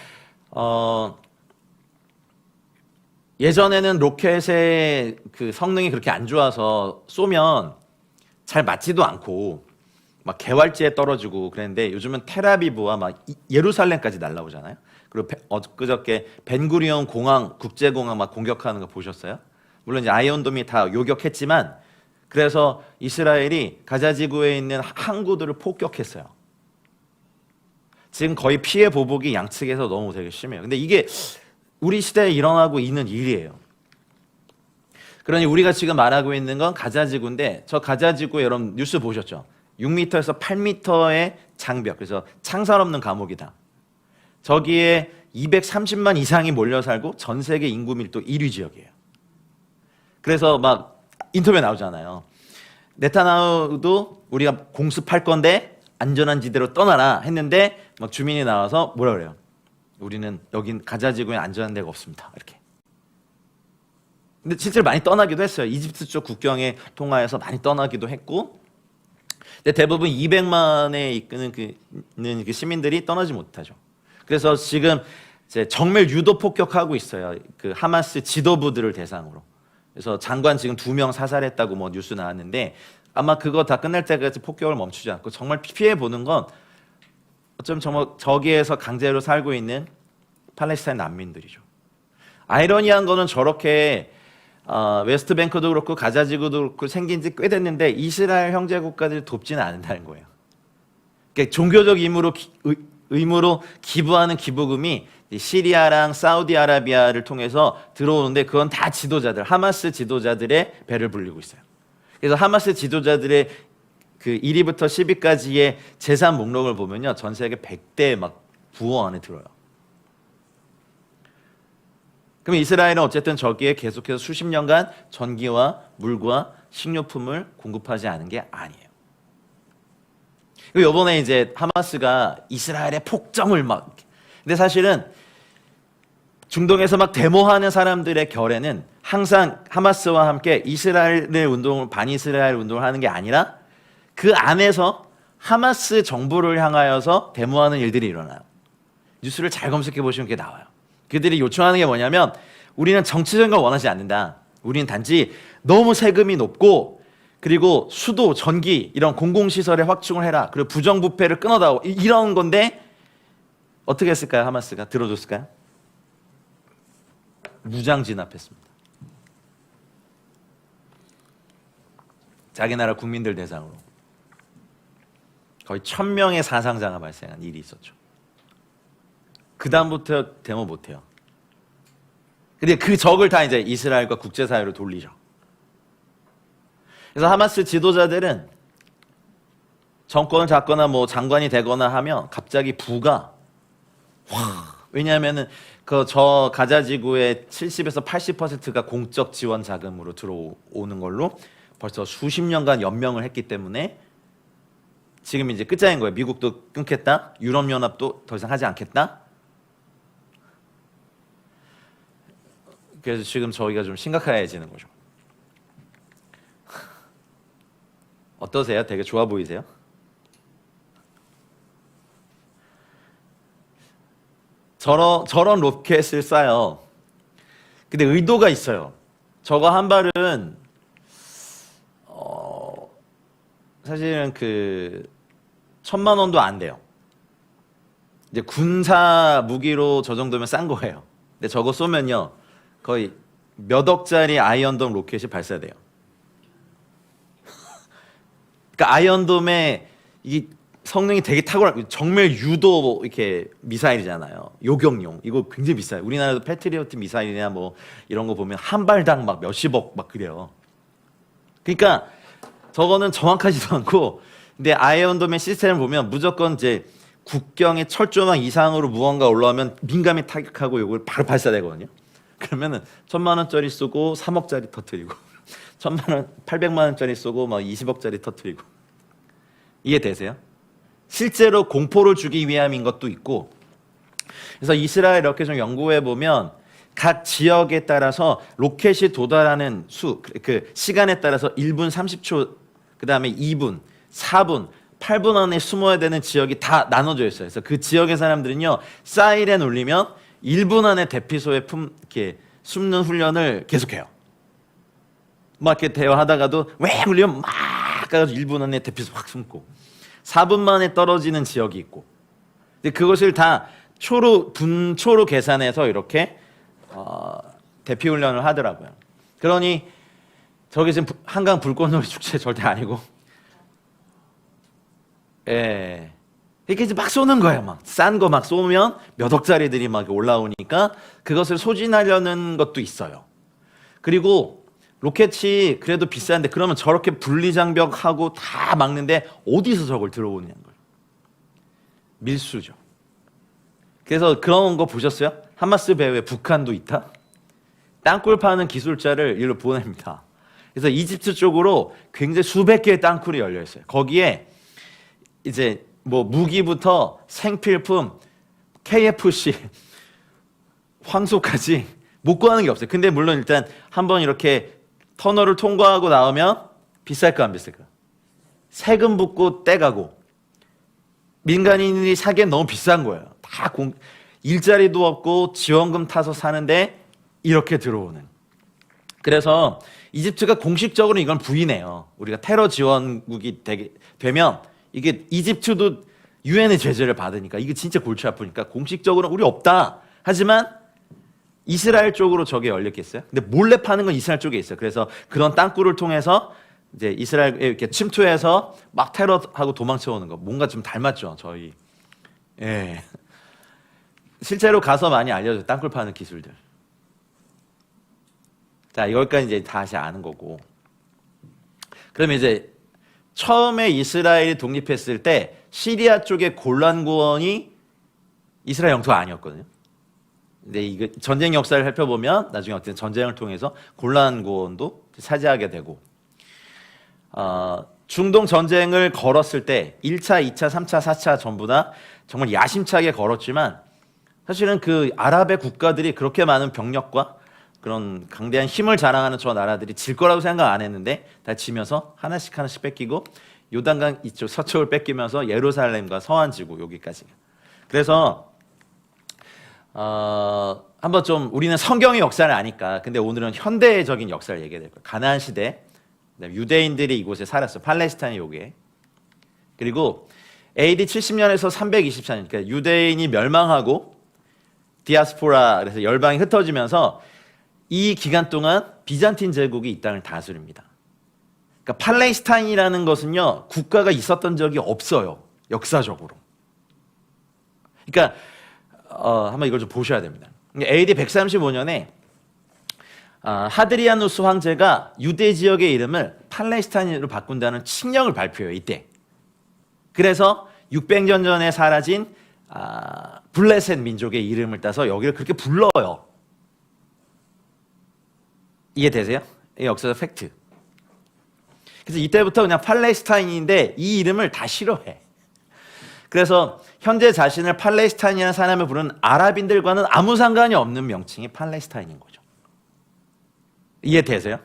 예전에는 로켓의 그 성능이 그렇게 안 좋아서 쏘면 잘 맞지도 않고 막 개활지에 떨어지고 그랬는데 요즘은 텔아비브와 막 예루살렘까지 날라오잖아요. 그리고 엊그저께 벤구리온 공항 국제공항 막 공격하는 거 보셨어요? 물론 이제 아이언돔이 다 요격했지만 그래서 이스라엘이 가자지구에 있는 항구들을 폭격했어요. 지금 거의 피해 보복이 양측에서 너무 되게 심해요. 근데 이게 우리 시대에 일어나고 있는 일이에요. 그러니 우리가 지금 말하고 있는 건 가자지구인데 저 가자지구 여러분 뉴스 보셨죠? 6m에서 8m의 장벽, 그래서 창살 없는 감옥이다. 저기에 230만 이상이 몰려 살고 전 세계 인구 밀도 1위 지역이에요. 그래서 막 인터뷰에 나오잖아요. 네타냐후도 우리가 공습할 건데 안전한 지대로 떠나라 했는데 막 주민이 나와서 뭐라 그래요? 우리는 여긴 가자지구에 안전한 데가 없습니다. 이렇게. 근데 실제로 많이 떠나기도 했어요. 이집트 쪽 국경에 통하여서 많이 떠나기도 했고, 근데 대부분 200만에 이끄는 그 시민들이 떠나지 못하죠. 그래서 지금 이제 정밀 유도 폭격하고 있어요. 그 하마스 지도부들을 대상으로. 그래서 장관 지금 2명 사살했다고 뭐 뉴스 나왔는데 아마 그거 다 끝날 때까지 폭격을 멈추지 않고 정말 피해 보는 건 어쩌면 정말 저기에서 강제로 살고 있는 팔레스타인 난민들이죠. 아이러니한 거는 저렇게 웨스트뱅크도 그렇고 가자지구도 그렇고 생긴 지 꽤 됐는데 이스라엘 형제 국가들이 돕지는 않는다는 거예요. 그러니까 종교적 의무로 기부하는 기부금이 시리아랑 사우디아라비아를 통해서 들어오는데 그건 다 지도자들, 하마스 지도자들의 배를 불리고 있어요. 그래서 하마스 지도자들의 그 1위부터 10위까지의 재산 목록을 보면요, 전 세계 100대 막 부호 안에 들어요. 그럼 이스라엘은 어쨌든 저기에 계속해서 수십 년간 전기와 물과 식료품을 공급하지 않은 게 아니에요. 그리고 이번에 이제 하마스가 이스라엘의 폭정을 막, 근데 사실은 중동에서 막 데모하는 사람들의 결에는 항상 하마스와 함께 이스라엘의 운동을, 반이스라엘 운동을 하는 게 아니라 그 안에서 하마스 정부를 향하여서 데모하는 일들이 일어나요. 뉴스를 잘 검색해 보시면 그게 나와요. 그들이 요청하는 게 뭐냐면 우리는 정치적인 걸 원하지 않는다. 우리는 단지 너무 세금이 높고 그리고 수도, 전기 이런 공공시설의 확충을 해라. 그리고 부정부패를 끊어다오. 이런 건데 어떻게 했을까요? 하마스가 들어줬을까요? 무장 진압했습니다. 자기 나라 국민들 대상으로 거의 1000명의 사상자가 발생한 일이 있었죠. 그 다음부터 데모 못해요. 근데 그 적을 다 이제 이스라엘과 국제사회로 돌리죠. 그래서 하마스 지도자들은 정권을 잡거나 뭐 장관이 되거나 하면 갑자기 부가 왜냐하면은 저 가자지구의 70에서 80%가 공적 지원 자금으로 들어오는 걸로 벌써 수십 년간 연명을 했기 때문에 지금 이제 끝장인 거예요. 미국도 끊겠다. 유럽연합도 더 이상 하지 않겠다. 그래서 지금 저희가 좀 심각해지는 거죠. 어떠세요? 되게 좋아 보이세요? 저런 로켓을 쏴요. 근데 의도가 있어요. 저거 한 발은 사실은 그 1000만 원도 안 돼요. 이제 군사 무기로 저 정도면 싼 거예요. 근데 저거 쏘면요 거의 몇 억짜리 아이언돔 로켓이 발사돼요. 그러니까 아이언돔에 이 성능이 되게 탁월한 정밀 유도 이렇게 미사일이잖아요. 요격용 이거 굉장히 비싸요. 우리나라도 패트리어트 미사일이나 뭐 이런 거 보면 한 발당 막 몇십억 막 그래요. 그러니까 저거는 정확하지도 않고, 근데 아이언도맨 시스템을 보면 무조건 이제 국경의 철조망 이상으로 무언가 올라오면 민감히 타격하고 이걸 바로 발사되거든요. 그러면은 1,000만 원짜리 쏘고 3억짜리 터뜨리고 1,000만 원, 800만 원짜리 쏘고 막 20억짜리 터뜨리고. 이해되세요? 실제로 공포를 주기 위함인 것도 있고. 그래서 이스라엘 이렇게 좀 연구해 보면 각 지역에 따라서 로켓이 도달하는 그 시간에 따라서 1분 30초, 그 다음에 2분, 4분, 8분 안에 숨어야 되는 지역이 다 나눠져 있어요. 그래서 그 지역의 사람들은요, 사이렌 울리면 1분 안에 대피소에 이렇게 숨는 훈련을 계속해요. 막 이렇게 대화하다가도 왜 울리면 막 가서 1분 안에 대피소 확 숨고, 4분 만에 떨어지는 지역이 있고. 근데 그것을 다 분초로 계산해서 이렇게 대피 훈련을 하더라고요. 그러니 저기 지금 한강 불꽃놀이 축제 절대 아니고, 예, 이렇게 이제 막 쏘는 거예요. 막 싼 거 막 쏘면 몇 억짜리들이 막 올라오니까 그것을 소진하려는 것도 있어요. 그리고 로켓이 그래도 비싼데 그러면 저렇게 분리장벽하고 다 막는데 어디서 저걸 들어오냐는 거예요. 밀수죠. 그래서 그런 거 보셨어요? 하마스 배후에 북한도 있다? 땅굴 파는 기술자를 일로 보냅니다. 그래서 이집트 쪽으로 굉장히 수백 개의 땅굴이 열려 있어요. 거기에 이제 뭐 무기부터 생필품, KFC, 황소까지 못 구하는 게 없어요. 근데 물론 일단 한번 이렇게 터널을 통과하고 나오면 비쌀까 안 비쌀까? 세금 붓고 떼가고, 민간인들이 사기엔 너무 비싼 거예요. 다 일자리도 없고 지원금 타서 사는데 이렇게 들어오는. 그래서 이집트가 공식적으로 이건 부인해요. 우리가 테러 지원국이 되면 이게 이집트도 유엔의 제재를 받으니까 이게 진짜 골치 아프니까 공식적으로 우리 없다. 하지만 이스라엘 쪽으로 저게 열렸겠어요? 근데 몰래 파는 건 이스라엘 쪽에 있어요. 그래서 그런 땅굴을 통해서 이제 이스라엘에 이렇게 침투해서 막 테러하고 도망쳐오는 거, 뭔가 좀 닮았죠, 저희. 예. 실제로 가서 많이 알려줘요, 땅굴 파는 기술들. 자, 이걸까지 이제 다시 아는 거고. 그러면 이제 처음에 이스라엘이 독립했을 때 시리아 쪽의 골란 고원이 이스라엘 영토가 아니었거든요. 근데 이거 전쟁 역사를 살펴보면 나중에 어떤 전쟁을 통해서 골란 고원도 차지하게 되고, 중동 전쟁을 걸었을 때 1차, 2차, 3차, 4차 전부 다 정말 야심차게 걸었지만 사실은 그 아랍의 국가들이 그렇게 많은 병력과 그런 강대한 힘을 자랑하는 저 나라들이 질 거라고 생각 안 했는데 다 지면서 하나씩 하나씩 뺏기고, 요단강 이쪽 서쪽을 뺏기면서 예루살렘과 서안 지구 여기까지. 그래서 한번 좀 우리는 성경의 역사를 아니까, 근데 오늘은 현대적인 역사를 얘기해야 될 거예요. 가나안 시대, 유대인들이 이곳에 살았어요. 팔레스타인 요게. 그리고 AD 70년에서 324년, 그러니까 유대인이 멸망하고 디아스포라, 그래서 열방이 흩어지면서 이 기간 동안 비잔틴 제국이 이 땅을 다스립니다. 그러니까 팔레스타인이라는 것은요, 국가가 있었던 적이 없어요, 역사적으로. 그러니까 한번 이걸 좀 보셔야 됩니다. AD 135년에 하드리아누스 황제가 유대 지역의 이름을 팔레스타인으로 바꾼다는 칙령을 발표해요, 이때. 그래서 600년 전에 사라진 블레셋 민족의 이름을 따서 여기를 그렇게 불러요. 이해되세요? 이 역사적 팩트. 그래서 이때부터 그냥 팔레스타인인데 이 이름을 다 싫어해. 그래서 현재 자신을 팔레스타인이라는 사람을 부르는 아랍인들과는 아무 상관이 없는 명칭이 팔레스타인인 거죠. 이해되세요?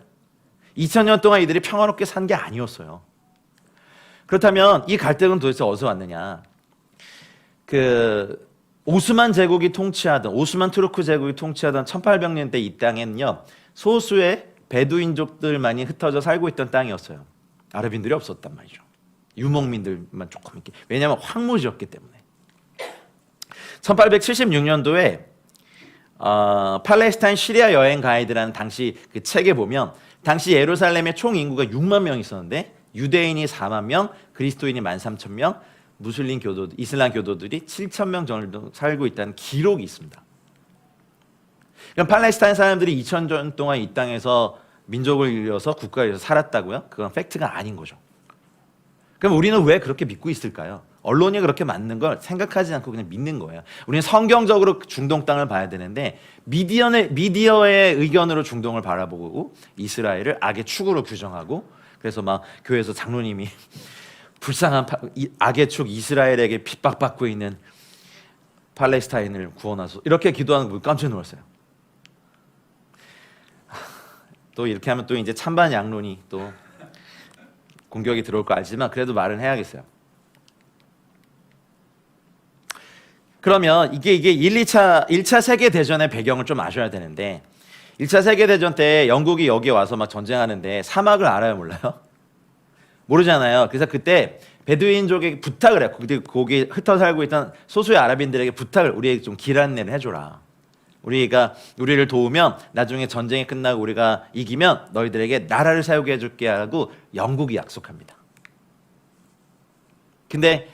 2000년 동안 이들이 평화롭게 산 게 아니었어요. 그렇다면 이 갈등은 도대체 어디서 왔느냐? 그 오스만 제국이 통치하던, 오스만 투르크 제국이 통치하던 1800년대 이 땅에는요, 소수의 베두인족들만이 흩어져 살고 있던 땅이었어요. 아랍인들이 없었단 말이죠. 유목민들만 조금 이렇게. 왜냐하면 황무지였기 때문에. 1876년도에 팔레스타인 시리아 여행 가이드라는 당시 그 책에 보면, 당시 예루살렘의 총 인구가 6만 명 있었는데 유대인이 4만 명, 그리스도인이 13,000명, 무슬림 교도, 이슬람 교도들이 7,000명 정도 살고 있다는 기록이 있습니다. 그럼 팔레스타인 사람들이 2,000년 동안 이 땅에서 민족을 이뤄서 국가를 이뤄서 살았다고요? 그건 팩트가 아닌 거죠. 그럼 우리는 왜 그렇게 믿고 있을까요? 언론이 그렇게 맞는 걸 생각하지 않고 그냥 믿는 거예요. 우리는 성경적으로 중동 땅을 봐야 되는데 미디어의 의견으로 중동을 바라보고 이스라엘을 악의 축으로 규정하고, 그래서 막 교회에서 장로님이 불쌍한 악의 축 이스라엘에게 핍박받고 있는 팔레스타인을 구원하소서 이렇게 기도하는 거 깜짝 놀랐어요. 또 이렇게 하면 또 이제 찬반 양론이 또 공격이 들어올 거 알지만 그래도 말은 해야겠어요. 그러면 이게 1차 세계대전의 배경을 좀 아셔야 되는데, 1차 세계대전 때 영국이 여기 와서 막 전쟁하는데 사막을 알아요, 몰라요? 모르잖아요. 그래서 그때 베두인족에게 부탁을 했고, 거기 흩어 살고 있던 소수의 아랍인들에게 부탁을, 우리에게 좀 길 안내를 해줘라. 우리를 도우면 나중에 전쟁이 끝나고 우리가 이기면 너희들에게 나라를 세우게 해줄게 하고 영국이 약속합니다. 근데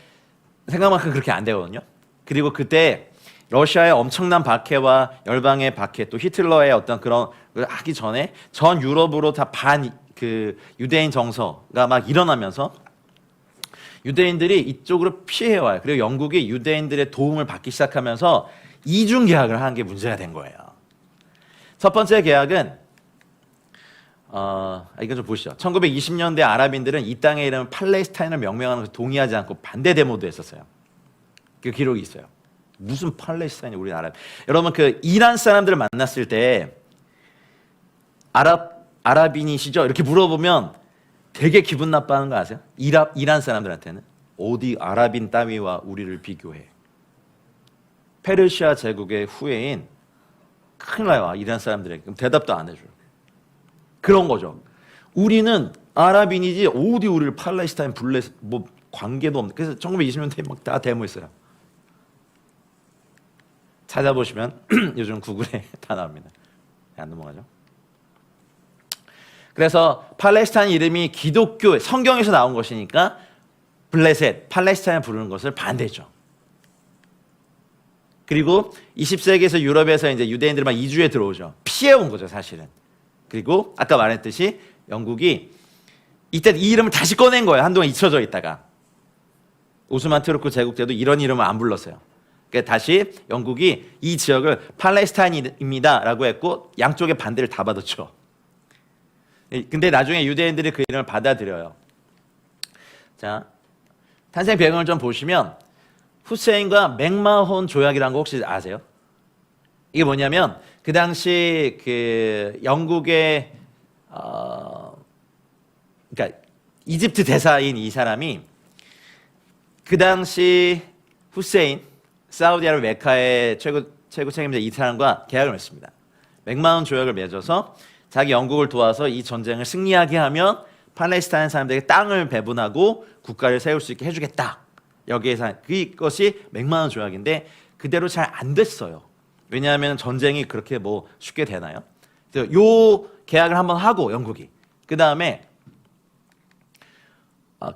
생각만큼 그렇게 안 되거든요. 그리고 그때 러시아의 엄청난 박해와 열방의 박해, 또 히틀러의 어떤 그런 걸 하기 전에 전 유럽으로 다 유대인 정서가 막 일어나면서 유대인들이 이쪽으로 피해와요. 그리고 영국이 유대인들의 도움을 받기 시작하면서 이중 계약을 하는 게 문제가 된 거예요. 첫 번째 계약은 이거 좀 보시죠. 1920년대 아랍인들은 이 땅의 이름을 팔레스타인을 명명하는 것을 동의하지 않고 반대 데모도 했었어요. 그 기록이 있어요. 무슨 팔레스타인이 우리 아랍? 여러분 그 이란 사람들을 만났을 때 아랍인이시죠? 이렇게 물어보면 되게 기분 나빠하는 거 아세요? 이란 사람들한테는 어디 아랍인 따위와 우리를 비교해? 페르시아 제국의 후예인 큰일 나요. 이란 사람들에게. 그럼 대답도 안 해줘요. 그런 거죠. 우리는 아랍인이지 어디 우리를 팔레스타인 뭐 관계도 없는. 그래서 1920년대에 막 다 데모했어요. 찾아보시면 요즘 구글에 다 나옵니다. 안 넘어가죠. 그래서 팔레스타인 이름이 기독교 성경에서 나온 것이니까 블레셋 팔레스타인을 부르는 것을 반대했죠. 그리고 20세기에서 유럽에서 이제 유대인들이 막 이주해 들어오죠. 피해온 거죠, 사실은. 그리고 아까 말했듯이 영국이 이때 이 이름을 다시 꺼낸 거예요. 한동안 잊혀져 있다가. 오스만 투르크 제국 때도 이런 이름을 안 불렀어요. 그러니까 다시 영국이 이 지역을 팔레스타인입니다라고 했고 양쪽의 반대를 다 받았죠. 근데 나중에 유대인들이 그 이름을 받아들여요. 자, 탄생 배경을 좀 보시면 후세인과 맥마혼 조약이라는 거 혹시 아세요? 이게 뭐냐면 그 당시 그 영국의 그러니까 이집트 대사인 이 사람이 그 당시 후세인 사우디아라비아 메카의 최고 책임자 이 사람과 계약을 맺습니다. 맥마혼 조약을 맺어서 자기 영국을 도와서 이 전쟁을 승리하게 하면 팔레스타인 사람들에게 땅을 배분하고 국가를 세울 수 있게 해주겠다. 여기에서 그것이 맥마혼 조약인데 그대로 잘 안 됐어요. 왜냐하면 전쟁이 그렇게 뭐 쉽게 되나요? 요 계약을 한번 하고 영국이 그 다음에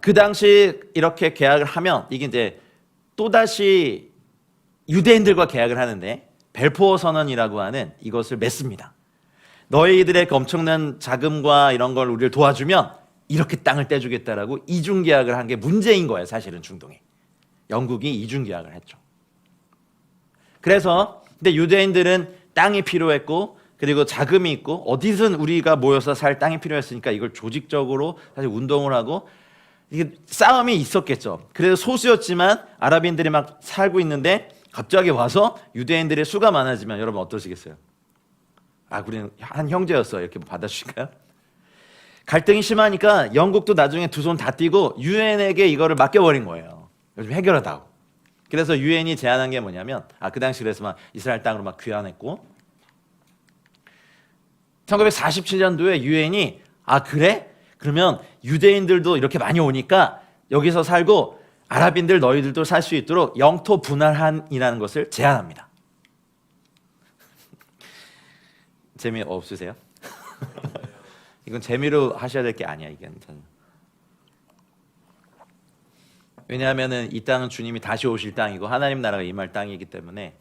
그 당시 이렇게 계약을 하면 이게 이제 또 다시 유대인들과 계약을 하는데 벨포어 선언이라고 하는 이것을 맺습니다. 너희들의 그 엄청난 자금과 이런 걸 우리를 도와주면 이렇게 땅을 떼주겠다라고 이중 계약을 한 게 문제인 거예요. 사실은 중동에 영국이 이중 계약을 했죠. 그래서 근데 유대인들은 땅이 필요했고 그리고 자금이 있고 어디든 우리가 모여서 살 땅이 필요했으니까 이걸 조직적으로 사실 운동을 하고 이게 싸움이 있었겠죠. 그래서 소수였지만 아랍인들이 막 살고 있는데 갑자기 와서 유대인들의 수가 많아지면 여러분 어떠시겠어요? 우리는 한 형제였어 이렇게 받아주실까요? 갈등이 심하니까 영국도 나중에 두 손 다 띄고 유엔에게 이거를 맡겨버린 거예요. 요즘 해결하다고. 그래서 유엔이 제안한 게 뭐냐면 그 당시 그래서 막 이스라엘 땅으로 막 귀환했고 1947년도에 유엔이 그래? 그러면 유대인들도 이렇게 많이 오니까 여기서 살고 아랍인들 너희들도 살 수 있도록 영토 분할한이라는 것을 제안합니다. 재미없으세요? 이건 재미로 하셔야 될 게 아니야. 이게 왜냐하면은 이 땅은 주님이 다시 오실 땅이고 하나님 나라가 임할 땅이기 때문에.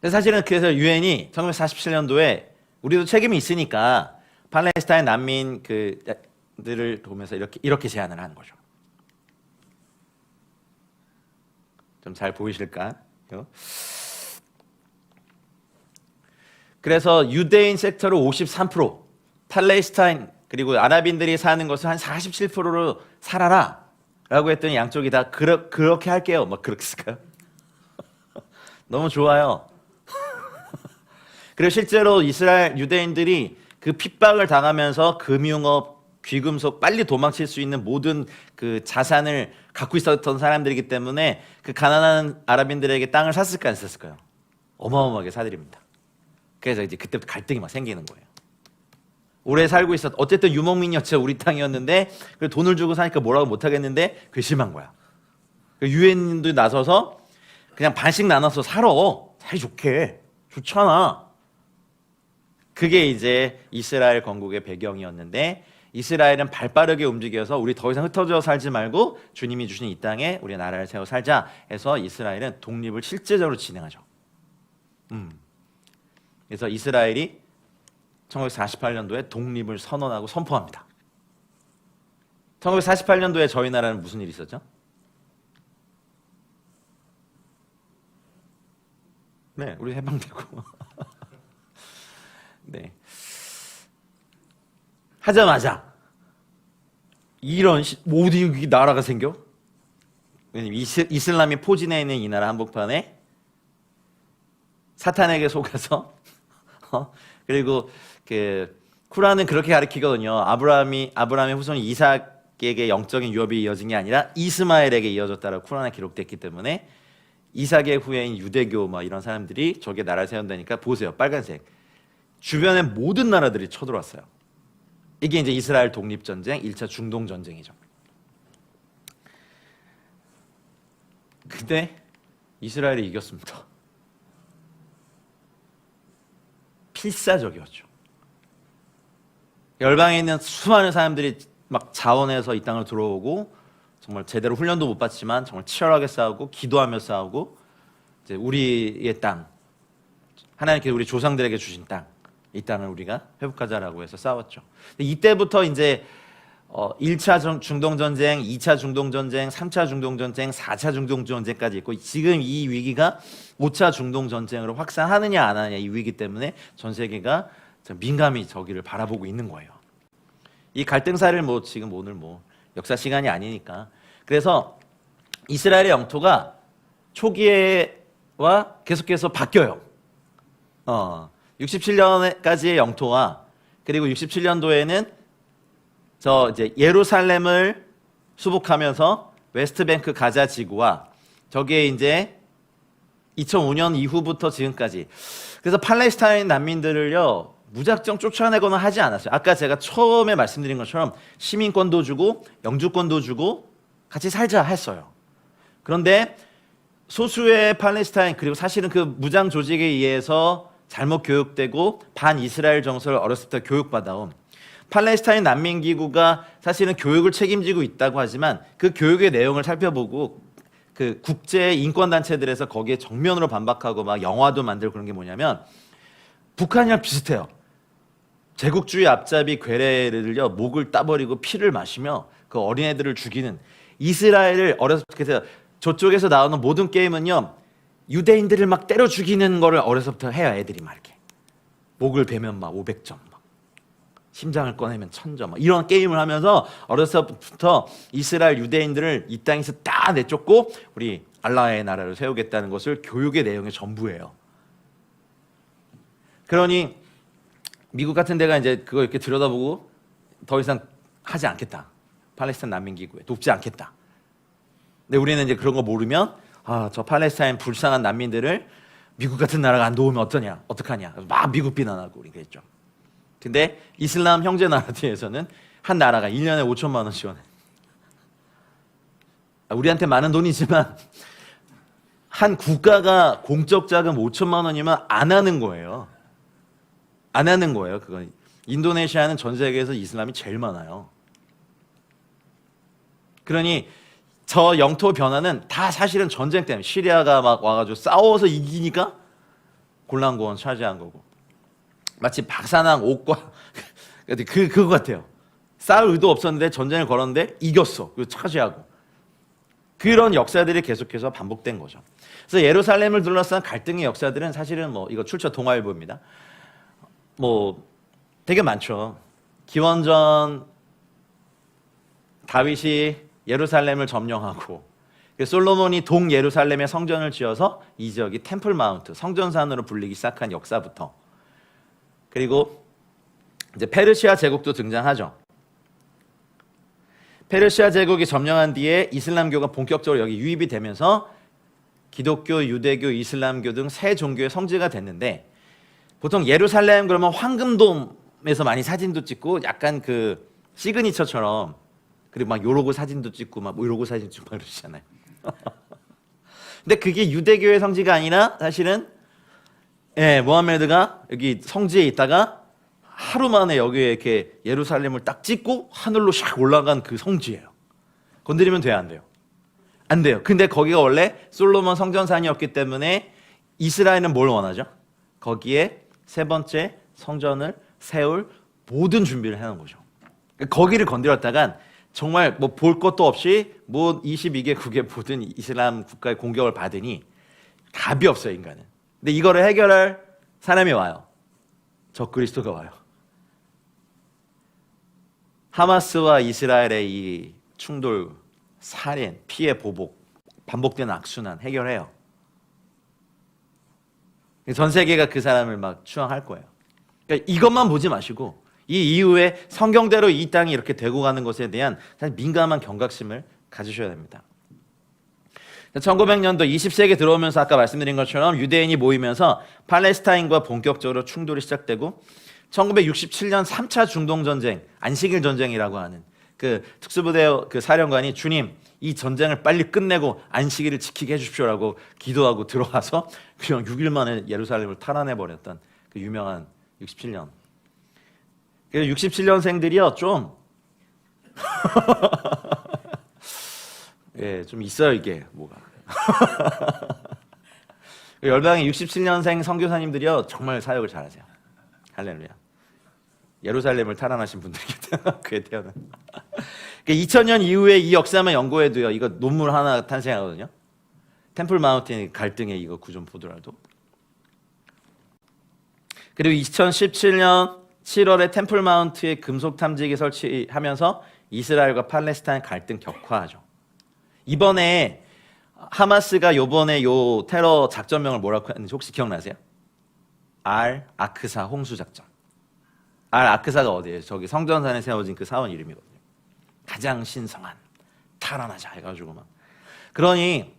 사실은 그래서 유엔이 1947년도에 우리도 책임이 있으니까 팔레스타인 난민 그들을 보면서 이렇게 제안을 하는 거죠. 좀 잘 보이실까요? 그래서 유대인 섹터로 53%, 팔레스타인 그리고 아랍인들이 사는 것을 한 47%로 살아라 라고 했더니 양쪽이 다 그렇게 할게요. 막 그렇게 쓸까요? 너무 좋아요. 그리고 실제로 이스라엘 유대인들이 그 핍박을 당하면서 금융업, 귀금속 빨리 도망칠 수 있는 모든 그 자산을 갖고 있었던 사람들이기 때문에 그 가난한 아랍인들에게 땅을 샀을까 안 샀을까요? 어마어마하게 사드립니다. 그래서 이제 그때부터 갈등이 막 생기는 거예요. 오래 살고 있었 어쨌든 유목민이었죠. 우리 땅이었는데 그래서 돈을 주고 사니까 뭐라고 못하겠는데 괘씸한 거야. 유엔인도 나서서 그냥 반씩 나눠서 살아. 사이 좋게. 좋잖아. 그게 이제 이스라엘 건국의 배경이었는데 이스라엘은 발빠르게 움직여서 우리 더 이상 흩어져 살지 말고 주님이 주신 이 땅에 우리 나라를 세워 살자 해서 이스라엘은 독립을 실제적으로 진행하죠. 그래서 이스라엘이 1948년도에 독립을 선언하고 선포합니다. 1948년도에 저희 나라는 무슨 일이 있었죠? 네, 우리 해방되고. 네. 하자마자 이런 모든 나라가 생겨? 왜냐면 이슬람이 포진해 있는 이 나라 한복판에 사탄에게 속아서 그리고 그 쿠란은 그렇게 가르치거든요. 아브라함의 후손 이삭에게 영적인 유업이 이어진 게 아니라 이스마엘에게 이어졌다라고 쿠란에 기록됐기 때문에 이삭의 후예인 유대교 막 이런 사람들이 저게 나라를 세운다니까 보세요. 빨간색. 주변의 모든 나라들이 쳐들어왔어요. 이게 이제 이스라엘 독립전쟁, 1차 중동전쟁이죠. 근데 이스라엘이 이겼습니다. 필사적이었죠. 열방에 있는 수많은 사람들이 막 자원해서 이 땅을 들어오고 정말 제대로 훈련도 못 받지만 정말 치열하게 싸우고 기도하며 싸우고 이제 우리의 땅, 하나님께서 우리 조상들에게 주신 땅, 이 땅을 우리가 회복하자라고 해서 싸웠죠. 이때부터 이제 1차 중동전쟁, 2차 중동전쟁, 3차 중동전쟁, 4차 중동전쟁까지 있고 지금 이 위기가 5차 중동전쟁으로 확산하느냐 안 하느냐 이 위기 때문에 전 세계가 민감히 저기를 바라보고 있는 거예요. 이 갈등사를 지금 오늘 역사 시간이 아니니까. 그래서 이스라엘의 영토가 초기에와 계속해서 바뀌어요. 67년까지의 영토와 그리고 67년도에는 이제 예루살렘을 수복하면서 웨스트뱅크 가자 지구와 저게 이제 2005년 이후부터 지금까지. 그래서 팔레스타인 난민들을요 무작정 쫓아내거나 하지 않았어요. 아까 제가 처음에 말씀드린 것처럼 시민권도 주고 영주권도 주고 같이 살자 했어요. 그런데 소수의 팔레스타인 그리고 사실은 그 무장 조직에 의해서 잘못 교육되고 반이스라엘 정서를 어렸을 때 교육받아온 팔레스타인 난민기구가 사실은 교육을 책임지고 있다고 하지만 그 교육의 내용을 살펴보고 그 국제 인권단체들에서 거기에 정면으로 반박하고 막 영화도 만들고 그런 게 뭐냐면 북한이랑 비슷해요. 제국주의 앞잡이 괴뢰를요 목을 따버리고 피를 마시며 그 어린애들을 죽이는 이스라엘을 어렸을 때 저쪽에서 나오는 모든 게임은요 유대인들을 막 때려 죽이는 거를 어려서부터 해요. 애들이 막 이렇게 목을 베면 막 500점 막 심장을 꺼내면 1000점 막 이런 게임을 하면서 어려서부터 이스라엘 유대인들을 이 땅에서 다 내쫓고 우리 알라의 나라를 세우겠다는 것을 교육의 내용의 전부예요. 그러니 미국 같은 데가 이제 그거 이렇게 들여다보고 더 이상 하지 않겠다. 팔레스타인 난민기구에 돕지 않겠다. 근데 우리는 이제 그런 거 모르면 저 팔레스타인 불쌍한 난민들을 미국 같은 나라가 안 도우면 어떡하냐. 막 미국 비난하고 우리 그랬죠. 근데 이슬람 형제 나라들에서는 한 나라가 1년에 5천만 원 지원해. 우리한테 많은 돈이지만 한 국가가 공적 자금 5천만 원이면 안 하는 거예요. 안 하는 거예요. 그건 인도네시아는 전 세계에서 이슬람이 제일 많아요. 그러니 저 영토 변화는 다 사실은 전쟁 때문에 시리아가 막 와가지고 싸워서 이기니까 골란고원 차지한 거고 마치 박사랑 옥과 그거 같아요. 싸울 의도 없었는데 전쟁을 걸었는데 이겼어. 그리고 차지하고 그런 역사들이 계속해서 반복된 거죠. 그래서 예루살렘을 둘러싼 갈등의 역사들은 사실은 뭐 이거 출처 동아일보입니다. 뭐 되게 많죠. 기원전 다윗이 예루살렘을 점령하고 솔로몬이 동예루살렘에 성전을 지어서 이 지역이 템플 마운트, 성전산으로 불리기 시작한 역사부터 그리고 이제 페르시아 제국도 등장하죠. 페르시아 제국이 점령한 뒤에 이슬람교가 본격적으로 여기 유입이 되면서 기독교, 유대교, 이슬람교 등 세 종교의 성지가 됐는데 보통 예루살렘 그러면 황금돔에서 많이 사진도 찍고 약간 그 시그니처처럼 그리고 막 요러고 사진도 찍고 막 이러고 사진 찍고 막 그러시잖아요. 근데 그게 유대교의 성지가 아니라 사실은 모하메드가 여기 성지에 있다가 하루 만에 여기에 이렇게 예루살렘을 딱 찍고 하늘로 샥 올라간 그 성지예요. 건드리면 돼요, 안 돼요? 안 돼요. 근데 거기가 원래 솔로몬 성전산이었기 때문에 이스라엘은 뭘 원하죠? 거기에 세 번째 성전을 세울 모든 준비를 해놓은 거죠. 거기를 건드렸다간 정말 뭐 볼 것도 없이 뭐 22개국의 모든 이슬람 국가의 공격을 받으니 답이 없어요, 인간은. 근데 이거를 해결할 사람이 와요. 적그리스도가 와요. 하마스와 이스라엘의 이 충돌, 살인, 피해 보복, 반복되는 악순환 해결해요. 전 세계가 그 사람을 막 추앙할 거예요. 그러니까 이것만 보지 마시고 이 이후에 성경대로 이 땅이 이렇게 되고 가는 것에 대한 민감한 경각심을 가지셔야 됩니다. 1900년도 20세기 들어오면서 아까 말씀드린 것처럼 유대인이 모이면서 팔레스타인과 본격적으로 충돌이 시작되고 1967년 3차 중동전쟁, 안식일 전쟁이라고 하는 그 특수부대 그 사령관이 주님 이 전쟁을 빨리 끝내고 안식일을 지키게 해주십시오라고 기도하고 들어와서 그냥 6일 만에 예루살렘을 탈환해버렸던 그 유명한 67년. 그래서 67년생들이요 좀 예, 좀 있어요 이게 뭐가. 열방의 67년생 선교사님들이요 정말 사역을 잘하세요. 할렐루야. 예루살렘을 탈환하신 분들이기 때문에 그에 태어난. 2000년 이후에 이 역사만 연구해도요 이거 논문 하나 탄생하거든요. 템플 마운틴 갈등의 이거 구좀 보더라도. 그리고 2017년 7월에 템플 마운트에 금속 탐지기 설치하면서 이스라엘과 팔레스타인 갈등 격화하죠. 이번에 하마스가 요번에 요 테러 작전명을 뭐라고 했는지 혹시 기억나세요? 알 아크사 홍수 작전. 알 아크사가 어디예요? 저기 성전산에 세워진 그 사원 이름이거든요. 가장 신성한 탈환하자 해가지고 막. 그러니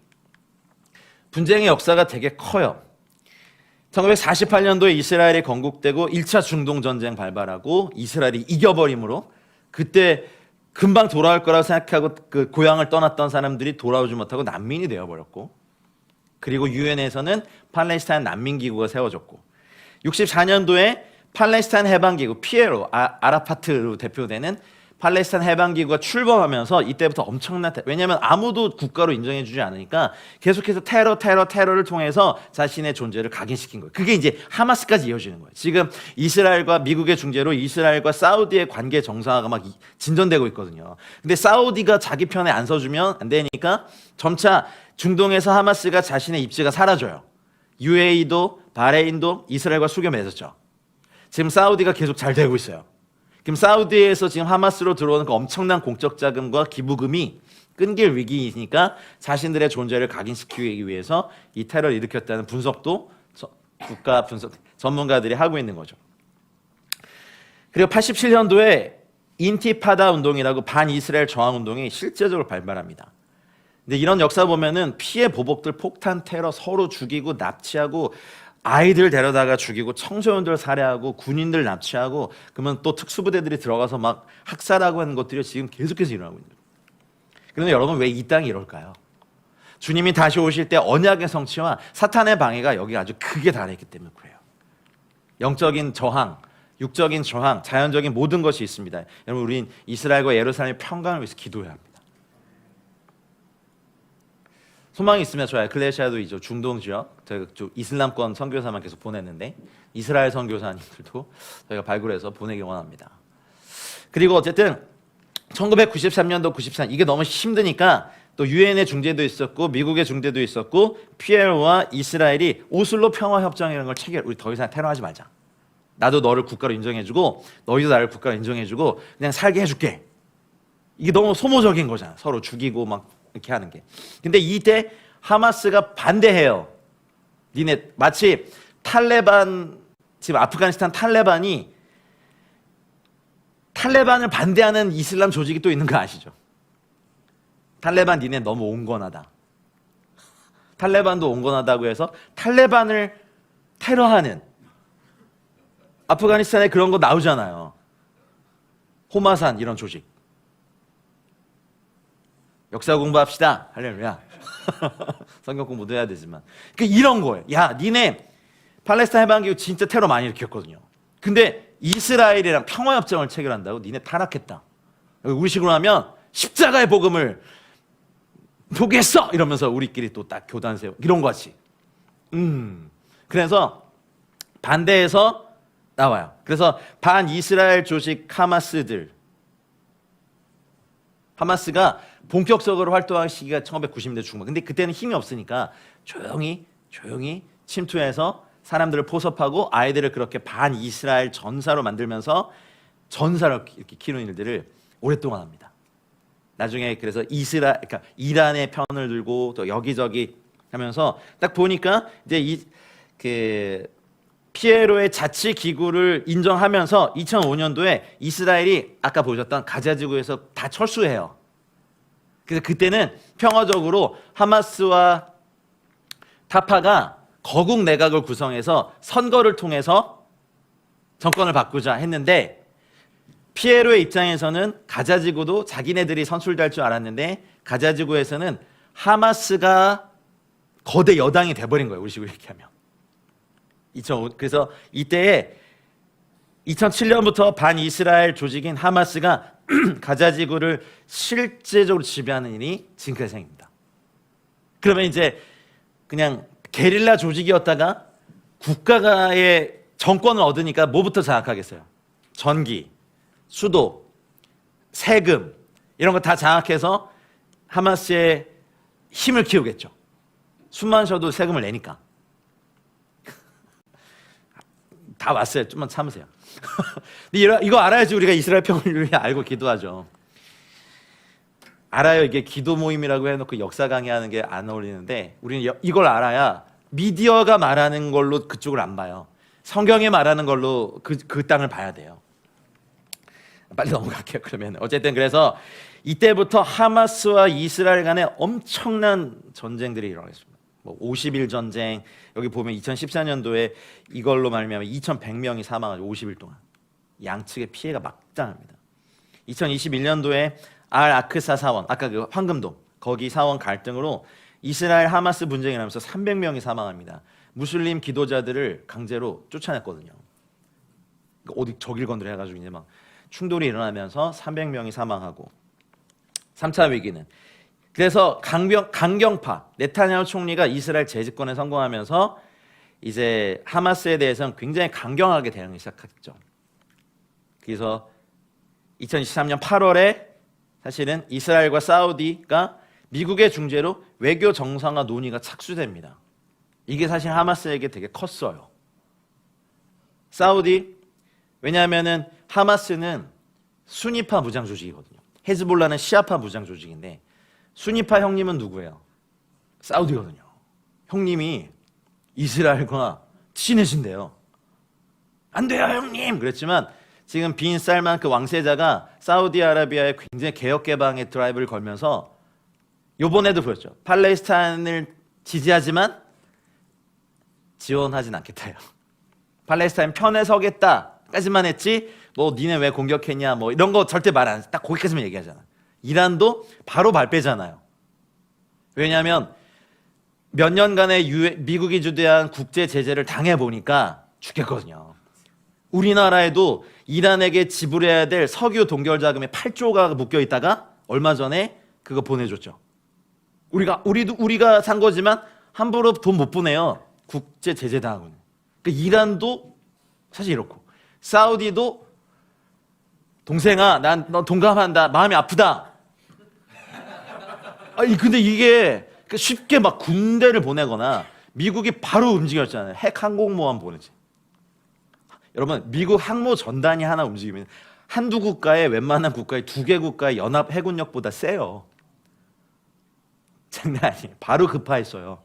분쟁의 역사가 되게 커요. 1948년도에 이스라엘이 건국되고 1차 중동전쟁 발발하고 이스라엘이 이겨버림으로 그때 금방 돌아올 거라고 생각하고 그 고향을 떠났던 사람들이 돌아오지 못하고 난민이 되어버렸고 그리고 유엔에서는 팔레스타인 난민기구가 세워졌고 64년도에 팔레스타인 해방기구 피에로 아라파트로 대표되는 팔레스타인 해방기구가 출범하면서 이때부터 엄청난 왜냐하면 아무도 국가로 인정해주지 않으니까 계속해서 테러를 통해서 자신의 존재를 각인시킨 거예요. 그게 이제 하마스까지 이어지는 거예요. 지금 이스라엘과 미국의 중재로 이스라엘과 사우디의 관계 정상화가 막 진전되고 있거든요. 근데 사우디가 자기 편에 안 서주면 안 되니까 점차 중동에서 하마스가 자신의 입지가 사라져요. UAE도 바레인도 이스라엘과 수교 맺었죠. 지금 사우디가 계속 잘 되고 있어요. 그럼 사우디에서 지금 하마스로 들어오는 그 엄청난 공적 자금과 기부금이 끊길 위기이니까 자신들의 존재를 각인시키기 위해서 이 테러를 일으켰다는 분석도 국가 분석 전문가들이 하고 있는 거죠. 그리고 87년도에 인티파다 운동이라고 반이스라엘 저항 운동이 실제적으로 발발합니다. 근데 이런 역사 보면은 피해 보복들, 폭탄 테러, 서로 죽이고 납치하고 아이들 데려다가 죽이고 청소년들 살해하고 군인들 납치하고 그러면 또 특수부대들이 들어가서 막 학살하고 하는 것들이 지금 계속해서 일어나고 있는 거예요. 그런데 여러분 왜 이 땅이 이럴까요? 주님이 다시 오실 때 언약의 성취와 사탄의 방해가 여기 아주 크게 달해있기 때문에 그래요. 영적인 저항, 육적인 저항, 자연적인 모든 것이 있습니다. 여러분 우린 이스라엘과 예루살렘의 평강을 위해서 기도해야 합니다. 소망이 있으면 저 에클레시아도 이제 중동 지역, 저희가 이슬람권 선교사만 계속 보냈는데 이스라엘 선교사님들도 저희가 발굴해서 보내기 원합니다. 그리고 어쨌든 1993년도 94년 이게 너무 힘드니까 또 유엔의 중재도 있었고 미국의 중재도 있었고 피에로와 이스라엘이 오슬로 평화협정이라는 걸 체결. 우리 더 이상 테러하지 말자. 나도 너를 국가로 인정해주고 너희도 나를 국가로 인정해주고 그냥 살게 해줄게. 이게 너무 소모적인 거잖아. 서로 죽이고 막 이렇게 하는 게. 근데 이때 하마스가 반대해요. 니네 마치 탈레반, 지금 아프가니스탄 탈레반이 탈레반을 반대하는 이슬람 조직이 또 있는 거 아시죠? 탈레반 니네 너무 온건하다. 탈레반도 온건하다고 해서 탈레반을 테러하는, 아프가니스탄에 그런 거 나오잖아요. 호마산 이런 조직. 역사 공부합시다. 할렐루야. 성경 공부도 해야 되지만. 그러니까 이런 거예요. 야, 니네 팔레스타인 해방기구 진짜 테러 많이 일으켰거든요. 근데 이스라엘이랑 평화협정을 체결한다고 니네 타락했다. 우리 식으로 하면 십자가의 복음을 포기했어! 이러면서 우리끼리 또 딱 교단 세우고 이런 거 같이. 그래서 반대해서 나와요. 그래서 반이스라엘 조직 하마스가 본격적으로 활동한 시기가 1990년대 중반. 근데 그때는 힘이 없으니까 조용히 침투해서 사람들을 포섭하고 아이들을 그렇게 반이스라엘 전사로 만들면서 전사로 이렇게 키우는 일들을 오랫동안 합니다. 나중에 그래서 그러니까 이란의 편을 들고 또 여기저기 하면서 딱 보니까 이제 그 피에로의 자치 기구를 인정하면서 2005년도에 이스라엘이 아까 보셨던 가자 지구에서 다 철수해요. 그래서 그때는 평화적으로 하마스와 타파가 거국 내각을 구성해서 선거를 통해서 정권을 바꾸자 했는데 피에로의 입장에서는 가자 지구도 자기네들이 선출될 줄 알았는데 가자 지구에서는 하마스가 거대 여당이 돼버린 거예요. 우리 식으로 얘기하면. 그래서 이때에 2007년부터 반이스라엘 조직인 하마스가 가자 지구를 실제적으로 지배하는 일이 지금까지 생깁니다. 그러면 이제 그냥 게릴라 조직이었다가 국가의 정권을 얻으니까 뭐부터 장악하겠어요? 전기, 수도, 세금 이런 거 다 장악해서 하마스의 힘을 키우겠죠. 숨만 쉬어도 세금을 내니까. 다 왔어요. 좀만 참으세요. 이거 알아야지 우리가 이스라엘 평화를 위해 알고 기도하죠. 알아요. 이게 기도 모임이라고 해놓고 역사 강의하는 게 안 어울리는데 우리는 이걸 알아야 미디어가 말하는 걸로 그쪽을 안 봐요. 성경에 말하는 걸로 그 땅을 봐야 돼요. 빨리 넘어갈게요. 그러면 어쨌든 그래서 이때부터 하마스와 이스라엘 간에 엄청난 전쟁들이 일어났습니다. 뭐 50일 전쟁, 여기 보면 2014년도에 이걸로 말미암아 2,100명이 사망하죠. 50일 동안. 양측의 피해가 막장합니다. 2021년도에 알 아크사 사원, 아까 그 황금돔, 거기 사원 갈등으로 이스라엘 하마스 분쟁이 나면서 300명이 사망합니다. 무슬림 기도자들을 강제로 쫓아냈거든요. 어디 저길 건드려 해가지고 이제 막 충돌이 일어나면서 300명이 사망하고 3차 위기는 그래서 강경파 네타냐후 총리가 이스라엘 재집권에 성공하면서 이제 하마스에 대해서는 굉장히 강경하게 대응을 시작했죠. 그래서 2023년 8월에 사실은 이스라엘과 사우디가 미국의 중재로 외교 정상화 논의가 착수됩니다. 이게 사실 하마스에게 되게 컸어요. 사우디, 왜냐하면은 하마스는 수니파 무장 조직이거든요. 헤즈볼라는 시아파 무장 조직인데 수니파 형님은 누구예요? 사우디거든요. 형님이 이스라엘과 친해진대요. 안 돼요 형님! 그랬지만 지금 빈 살만 그 왕세자가 사우디아라비아의 굉장히 개혁 개방의 드라이브를 걸면서 요번에도 보였죠. 팔레스타인을 지지하지만 지원하진 않겠다요. 팔레스타인 편에 서겠다까지만 했지 뭐 니네 왜 공격했냐 뭐 이런 거 절대 말 안 해. 딱 거기까지만 얘기하잖아. 이란도 바로 발 빼잖아요. 왜냐하면 몇 년간의 미국이 주도한 국제 제재를 당해보니까 죽겠거든요. 우리나라에도 이란에게 지불해야 될 석유 동결 자금에 8조가 묶여 있다가 얼마 전에 그거 보내줬죠. 우리가 산 거지만 함부로 돈 못 보내요. 국제 제재 당하고는. 그러니까 이란도 사실 이렇고, 사우디도 동생아, 난 너 동감한다. 마음이 아프다. 아니 근데 이게 쉽게 막 군대를 보내거나 미국이 바로 움직였잖아요. 핵 항공모함 보내지. 여러분, 미국 항모 전단이 하나 움직이면 한두 국가의 웬만한 국가의 2개 국가의 연합 해군력보다 세요. 장난 아니에요. 바로 급파했어요.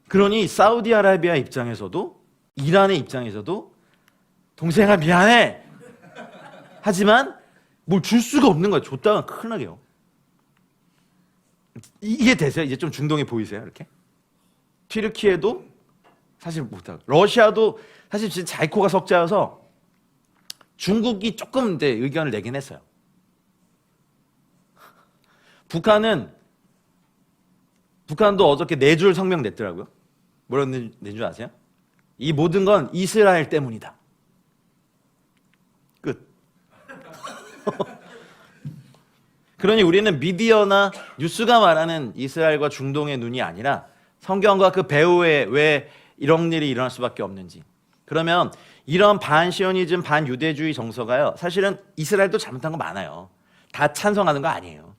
그러니 사우디아라비아 입장에서도 이란의 입장에서도 동생아 미안해. 하지만 뭘 줄 수가 없는 거예요. 줬다가 큰일 나게요. 이게 되세요? 이제 좀 중동에 보이세요? 이렇게? 튀르키예도 사실 못하고, 러시아도 사실 진짜 자이코가 석자여서 중국이 조금 이제 의견을 내긴 했어요. 북한도 어저께 4줄 성명 냈더라고요. 뭐라고 낸 줄 아세요? 이 모든 건 이스라엘 때문이다. 끝. 그러니 우리는 미디어나 뉴스가 말하는 이스라엘과 중동의 눈이 아니라 성경과 그 배후에 왜 이런 일이 일어날 수밖에 없는지. 그러면 이런 반시오니즘, 반유대주의 정서가요, 사실은 이스라엘도 잘못한 거 많아요. 다 찬성하는 거 아니에요.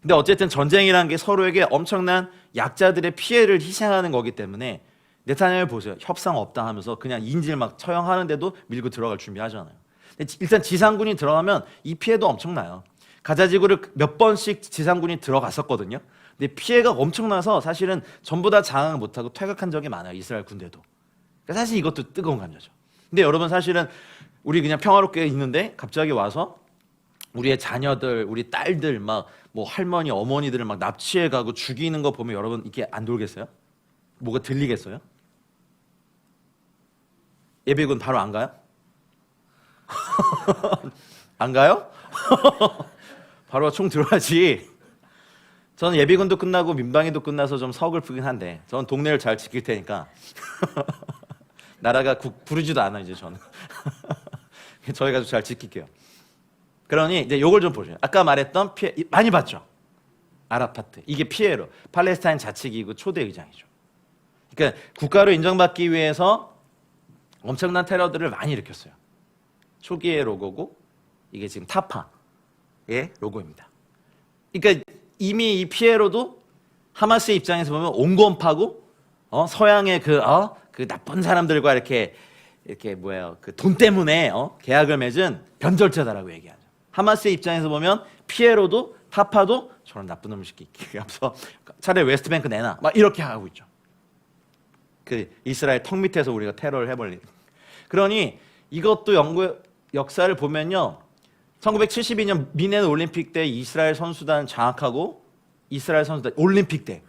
근데 어쨌든 전쟁이라는 게 서로에게 엄청난 약자들의 피해를 희생하는 거기 때문에 네타냐후 보세요. 협상 없다 하면서 그냥 인질 막 처형하는데도 밀고 들어갈 준비하잖아요. 근데 일단 지상군이 들어가면 이 피해도 엄청나요. 가자지구를 몇 번씩 지상군이 들어갔었거든요. 근데 피해가 엄청나서 사실은 전부 다 장악을 못하고 퇴각한 적이 많아요. 이스라엘 군대도. 그러니까 사실 이것도 뜨거운 감자죠. 근데 여러분, 사실은 우리 그냥 평화롭게 있는데 갑자기 와서 우리의 자녀들, 우리 딸들 막 뭐 할머니, 어머니들을 막 납치해 가고 죽이는 거 보면 여러분 이게 안 돌겠어요? 뭐가 들리겠어요? 예비군 바로 안 가요? 안 가요? 바로 총 들어야지. 저는 예비군도 끝나고 민방위도 끝나서 좀 서글프긴 한데 저는 동네를 잘 지킬 테니까 나라가 부르지도 않아 이제 저는. 저희가 잘 지킬게요. 그러니 이제 요걸 좀 보세요. 아까 말했던 피해 많이 봤죠. 아라파트, 이게 피에로, 팔레스타인 자치기구 초대 의장이죠. 그러니까 국가로 인정받기 위해서 엄청난 테러들을 많이 일으켰어요. 초기의 로고고 이게 지금 타파의 로고입니다. 그러니까 이미 이 피에로도 하마스의 입장에서 보면 온건파고 서양의 그 나쁜 사람들과 이렇게 뭐예요, 그 돈 때문에 계약을 맺은 변절자다라고 얘기하죠. 하마스의 입장에서 보면 피에로도 타파도 저런 나쁜 놈의 새끼 하면서 차라리 웨스트뱅크 내놔 막 이렇게 하고 있죠. 그 이스라엘 턱 밑에서 우리가 테러를 해버린. 그러니 이것도 역사를 보면요, 1972년 미넨 올림픽 때 이스라엘 선수단 장악하고 이스라엘 선수단 올림픽 때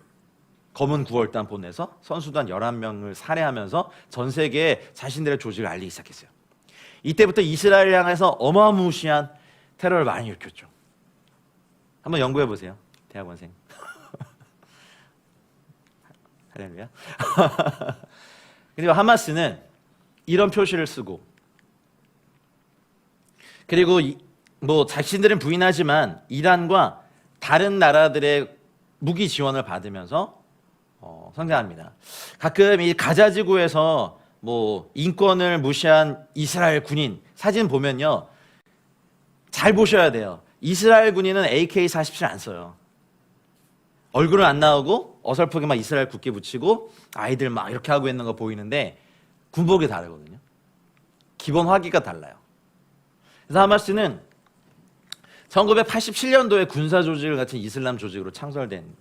검은 9월단 보내서 선수단 11명을 살해하면서 전 세계에 자신들의 조직을 알리기 시작했어요. 이때부터 이스라엘을 향해서 어마무시한 테러를 많이 일으켰죠. 한번 연구해 보세요, 대학원생. 할렐루야. 그리고 하마스는 이런 표시를 쓰고, 그리고 뭐 자신들은 부인하지만 이란과 다른 나라들의 무기 지원을 받으면서 성장합니다. 가끔 이 가자지구에서 뭐 인권을 무시한 이스라엘 군인 사진 보면요, 잘 보셔야 돼요. 이스라엘 군인은 AK-47 안 써요. 얼굴은 안 나오고 어설프게 막 이스라엘 국기 붙이고 아이들 막 이렇게 하고 있는 거 보이는데 군복이 다르거든요. 기본 화기가 달라요. 그래서 하마스는 1987년도에 군사 조직을 갖춘 이슬람 조직으로 창설된,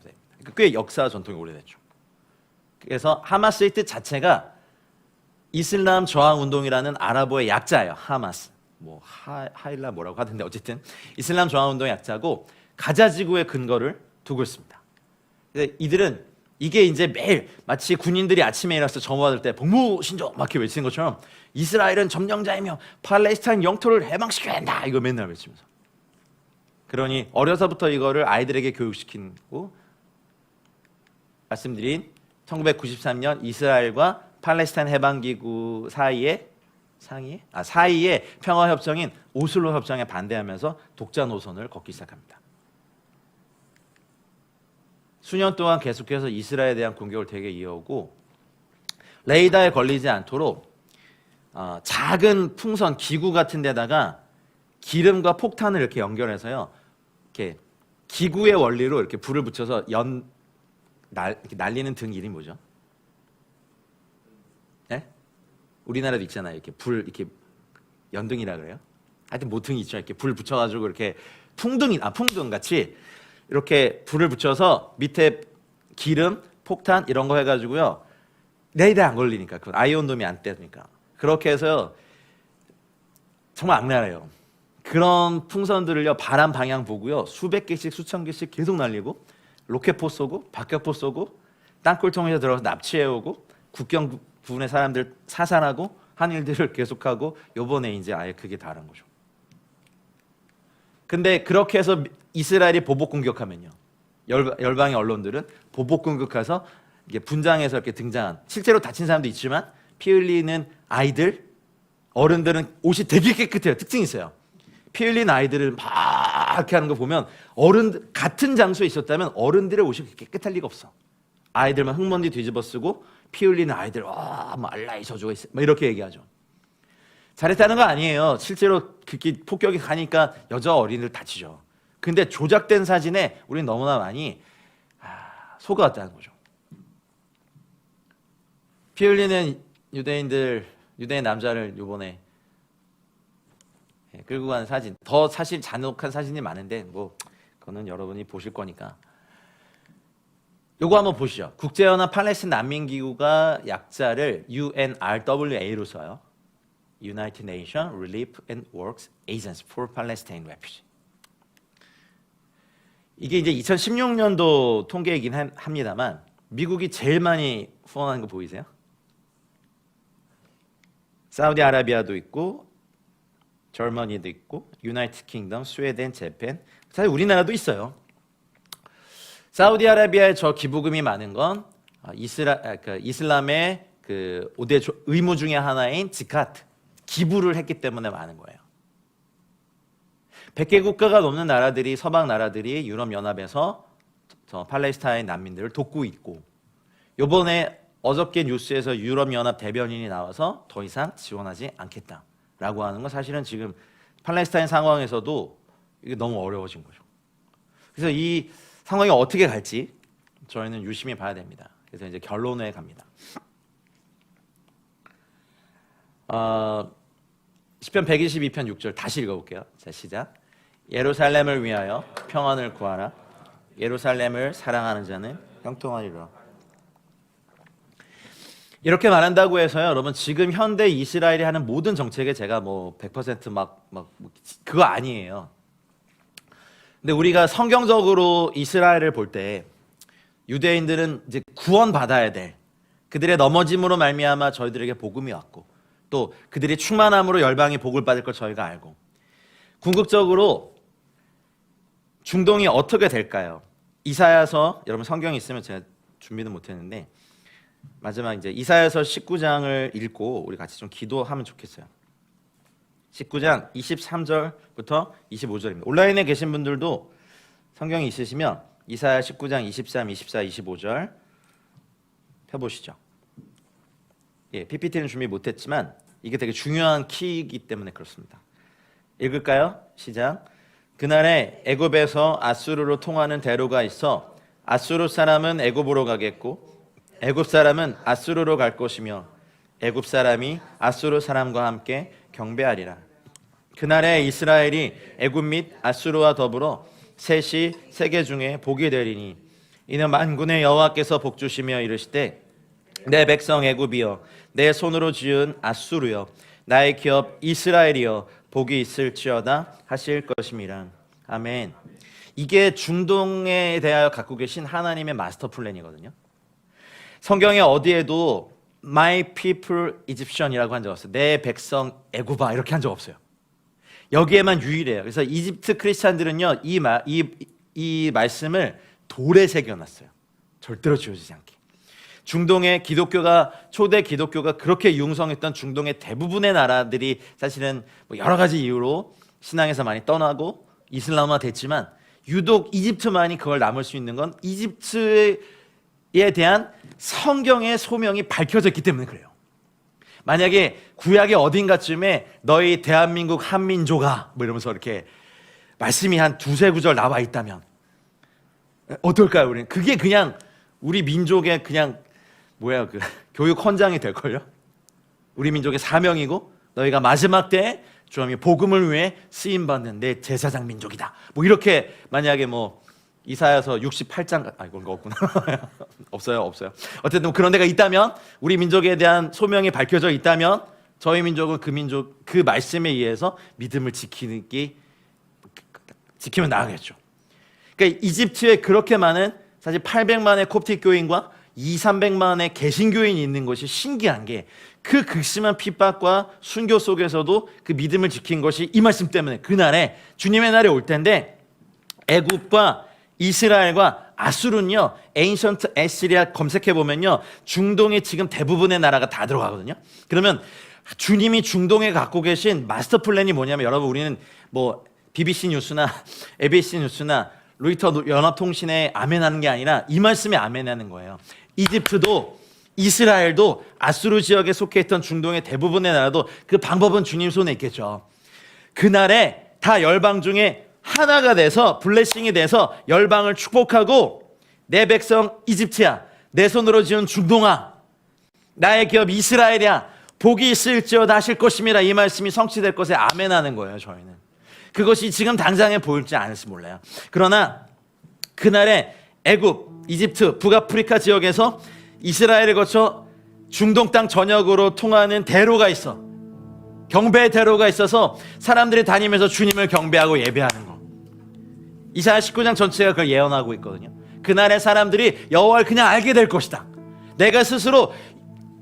꽤 역사 전통이 오래됐죠. 그래서 하마스의 뜻 자체가 이슬람 저항 운동이라는 아랍어의 약자예요. 하마스. 뭐 하일라 뭐라고 하던데 어쨌든 이슬람 저항 운동의 약자고 가자지구의 근거를 두고 있습니다. 이들은 이게 이제 매일 마치 군인들이 아침에 일어나서 점호받을 때 복무신조 막 이렇게 외치는 것처럼 이스라엘은 점령자이며 팔레스타인 영토를 해방시켜야 한다 이거 맨날 외치면서. 그러니 어려서부터 이거를 아이들에게 교육시키고, 말씀드린 1993년 이스라엘과 팔레스타인 해방기구 사이에 평화협정인 오슬로 협정에 반대하면서 독자 노선을 걷기 시작합니다. 수년 동안 계속해서 이스라엘에 대한 공격을 되게 이어오고 레이더에 걸리지 않도록 작은 풍선 기구 같은 데다가 기름과 폭탄을 이렇게 연결해서요. 이렇게 기구의 원리로 이렇게 불을 붙여서 이렇게 날리는 등 이름이 뭐죠? 네? 우리나라도 있잖아요. 이렇게 불 이렇게 연등이라 그래요. 하여튼 모퉁이 있죠. 이렇게 불 붙여가지고 이렇게 풍등 같이 이렇게 불을 붙여서 밑에 기름, 폭탄 이런 거 해가지고요. 레이더에 안 걸리니까 그 아이온돔이 안 떼니까 그렇게 해서 정말 악랄해요. 그런 풍선들을요 바람 방향 보고요 수백 개씩 수천 개씩 계속 날리고 로켓포 쏘고 박격포 쏘고 땅굴 통해서 들어가서 납치해오고 국경 부분의 사람들 사살하고 한 일들을 계속하고 요번에 이제 아예 그게 다른 거죠. 근데 그렇게 해서 이스라엘이 보복 공격하면요 열방의 언론들은 보복 공격해서 이게 분장해서 이렇게 등장한 실제로 다친 사람도 있지만 피 흘리는 아이들 어른들은 옷이 되게 깨끗해요. 특징이 있어요. 피 흘린 아이들을 막 이렇게 하는 거 보면 같은 장소에 있었다면 어른들의 옷이 그렇게 깨끗할 리가 없어. 아이들만 흙먼지 뒤집어 쓰고 피 흘리는 아이들 뭐 알라히 저주가 있어 이렇게 얘기하죠. 잘했다는 거 아니에요. 실제로 그렇게 폭격이 가니까 여자 어린이들 다치죠. 근데 조작된 사진에 우리는 너무나 많이 속아왔다는 거죠. 피 흘리는 유대인 남자를 요번에 끌고 가는 사진, 더 사실 잔혹한 사진이 많은데 뭐 그거는 여러분이 보실 거니까 요거 한번 보시죠. 국제연합 팔레스틴 난민기구가 약자를 UNRWA로 써요. United Nations Relief and Works Agency for Palestine Refugees. 이게 이제 2016년도 통계이긴 합니다만 미국이 제일 많이 후원하는 거 보이세요? 사우디아라비아도 있고 저머니도 있고 유나이티드 킹덤, 스웨덴, 재팬, 사실 우리나라도 있어요. 사우디아라비아에 저 기부금이 많은 건 이슬람의 그 5대 의무 중에 하나인 지카트, 기부를 했기 때문에 많은 거예요. 100개 국가가 넘는 나라들이 서방 나라들이 유럽연합에서 저 팔레스타인 난민들을 돕고 있고 요번에 어저께 뉴스에서 유럽연합 대변인이 나와서 더 이상 지원하지 않겠다라고 하는 건 사실은 지금 팔레스타인 상황에서도 이게 너무 어려워진 거죠. 그래서 이 상황이 어떻게 갈지 저희는 유심히 봐야 됩니다. 그래서 이제 결론에 갑니다. 시편 122편 6절 다시 읽어볼게요. 자, 시작. 예루살렘을 위하여 평안을 구하라. 예루살렘을 사랑하는 자는 형통하리라. 이렇게 말한다고 해서요, 여러분 지금 현대 이스라엘이 하는 모든 정책에 제가 뭐 100% 그거 아니에요. 근데 우리가 성경적으로 이스라엘을 볼 때 유대인들은 이제 구원받아야 될 그들의 넘어짐으로 말미암아 저희들에게 복음이 왔고 또 그들이 충만함으로 열방이 복을 받을 걸 저희가 알고 궁극적으로 중동이 어떻게 될까요? 이사야서 여러분 성경이 있으면 제가 준비는 못했는데 마지막 이제 이사야서 19장을 읽고 우리 같이 좀 기도하면 좋겠어요. 19장 23절부터 25절입니다. 온라인에 계신 분들도 성경이 있으시면 이사야 19장 23, 24, 25절 펴보시죠. 예, PPT는 준비 못했지만 이게 되게 중요한 키이기 때문에 그렇습니다. 읽을까요? 시작. 그날에 애굽에서 아수르로 통하는 대로가 있어 아수르 사람은 애굽으로 가겠고 애굽 사람은 아수르로 갈 것이며 애굽 사람이 아수르 사람과 함께 경배하리라. 그날에 이스라엘이 애굽 및 아수르와 더불어 셋이 세계 중에 복이 되리니 이는 만군의 여호와께서 복주시며 이르시되 내 백성 애굽이여 내 손으로 지은 아수르여 나의 기업 이스라엘이여 복이 있을지어다 하실 것임이라. 아멘. 이게 중동에 대하여 갖고 계신 하나님의 마스터 플랜이거든요. 성경에 어디에도 My people Egyptian이라고 한 적 없어요. 내 백성 애굽아 이렇게 한 적 없어요. 여기에만 유일해요. 그래서 이집트 크리스찬들은요 이 말씀을 돌에 새겨놨어요. 절대로 지워지지 않게. 중동의 기독교가 초대 기독교가 그렇게 융성했던 중동의 대부분의 나라들이 사실은 뭐 여러 가지 이유로 신앙에서 많이 떠나고 이슬람화 됐지만 유독 이집트만이 그걸 남을 수 있는 건 이집트에 대한 성경의 소명이 밝혀졌기 때문에 그래요. 만약에 구약의 어딘가쯤에 너희 대한민국 한민족아 뭐 이러면서 이렇게 말씀이 한 두세 구절 나와 있다면 어떨까요? 우리는 그게 그냥 우리 민족의 그냥 그 교육 헌장이 될걸요. 우리 민족의 사명이고 너희가 마지막 때에 주님의 복음을 위해 쓰임받는 내 제사장 민족이다. 뭐 이렇게 만약에 뭐 이사야서 68장 이건 거 없구나. 없어요. 어쨌든 뭐 그런 데가 있다면 우리 민족에 대한 소명이 밝혀져 있다면 저희 민족은 그 말씀에 의해서 믿음을 지키면 나아가겠죠. 그러니까 이집트에 그렇게 많은 사실 800만의 콥틱 교인과 200~300만의 개신교인이 있는 것이 신기한 게 그 극심한 핍박과 순교 속에서도 그 믿음을 지킨 것이 이 말씀 때문에 그날에 주님의 날이 올 텐데 애굽과 이스라엘과 아수르는요, 에인션트 에시리아 검색해 보면요, 중동에 지금 대부분의 나라가 다 들어가거든요. 그러면 주님이 중동에 갖고 계신 마스터 플랜이 뭐냐면 여러분 우리는 뭐 BBC 뉴스나 ABC 뉴스나 로이터 연합통신에 아멘하는 게 아니라 이 말씀에 아멘하는 거예요. 이집트도 이스라엘도 아수르 지역에 속해 있던 중동의 대부분의 나라도 그 방법은 주님 손에 있겠죠. 그날에 다 열방 중에 하나가 돼서 블레싱이 돼서 열방을 축복하고 내 백성 이집트야, 내 손으로 지은 중동아, 나의 기업 이스라엘이야, 복이 있을지어다 하실 것임이라 이 말씀이 성취될 것에 아멘하는 거예요. 저희는 그것이 지금 당장에 보일지 않을지 몰라요. 그러나 그날에 애굽, 이집트, 북아프리카 지역에서 이스라엘을 거쳐 중동 땅 전역으로 통하는 대로가 있어. 경배의 대로가 있어서 사람들이 다니면서 주님을 경배하고 예배하는 거. 이사야 19장 전체가 그걸 예언하고 있거든요. 그날의 사람들이 여호와를 그냥 알게 될 것이다. 내가 스스로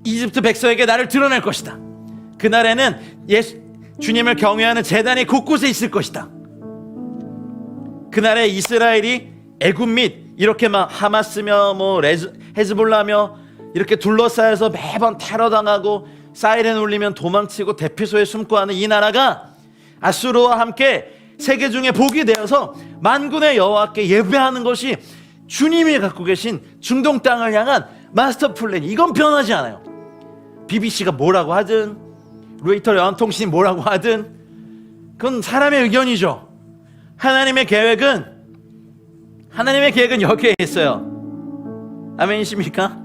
이집트 백성에게 나를 드러낼 것이다. 그날에는 주님을 경외하는 제단이 곳곳에 있을 것이다. 그날에 이스라엘이 애굽 및 이렇게 막 하마스며 뭐 헤즈볼라며 이렇게 둘러싸여서 매번 테러당하고 사이렌 울리면 도망치고 대피소에 숨고 하는 이 나라가 아수르와 함께 세계 중에 복이 되어서 만군의 여호와께 예배하는 것이 주님이 갖고 계신 중동 땅을 향한 마스터 플랜. 이건 변하지 않아요. BBC가 뭐라고 하든 로이터 연합통신이 뭐라고 하든 그건 사람의 의견이죠. 하나님의 계획은 여기에 있어요. 아멘이십니까?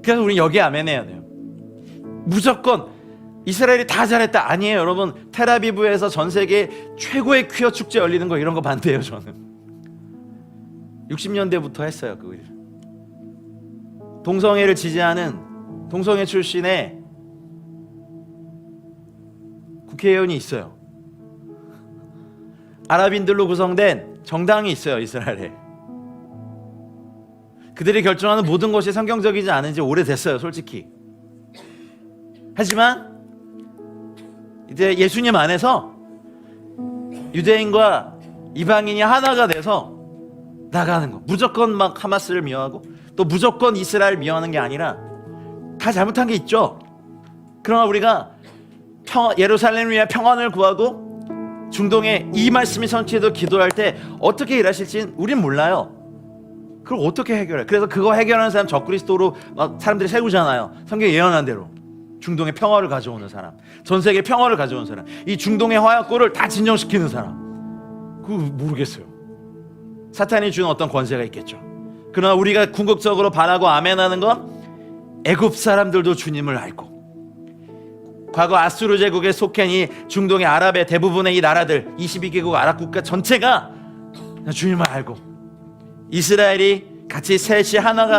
그래서 우리는 여기에 아멘해야 돼요. 무조건 이스라엘이 다 잘했다 아니에요. 여러분 텔아비브에서 전 세계 최고의 퀴어 축제 열리는 거 이런 거 반대해요. 저는 60년대부터 했어요. 그 일. 동성애를 지지하는 동성애 출신의 국회의원이 있어요. 아랍인들로 구성된 정당이 있어요. 이스라엘에. 그들이 결정하는 모든 것이 성경적이지 않은 지 오래됐어요. 솔직히. 하지만 이제 예수님 안에서 유대인과 이방인이 하나가 돼서 나가는 거. 무조건 막 하마스를 미워하고 또 무조건 이스라엘 미워하는 게 아니라 다 잘못한 게 있죠. 그러나 우리가 예루살렘을 위해 평안을 구하고 중동에 이 말씀이 성취해도 기도할 때 어떻게 일하실지는 우린 몰라요. 그걸 어떻게 해결해? 그래서 그거 해결하는 사람 적그리스도로 막 사람들이 세우잖아요. 성경에 예언한 대로 중동에 평화를 가져오는 사람, 전 세계 평화를 가져오는 사람, 이 중동의 화약고를 다 진정시키는 사람. 그거 모르겠어요. 사탄이 주는 어떤 권세가 있겠죠. 그러나 우리가 궁극적으로 바라고 아멘하는 건 애굽 사람들도 주님을 알고 과거 아수르 제국에 속한 이 중동의 아랍의 대부분의 이 나라들 22개국 아랍 국가 전체가 주님을 알고 이스라엘이 같이 셋이 하나가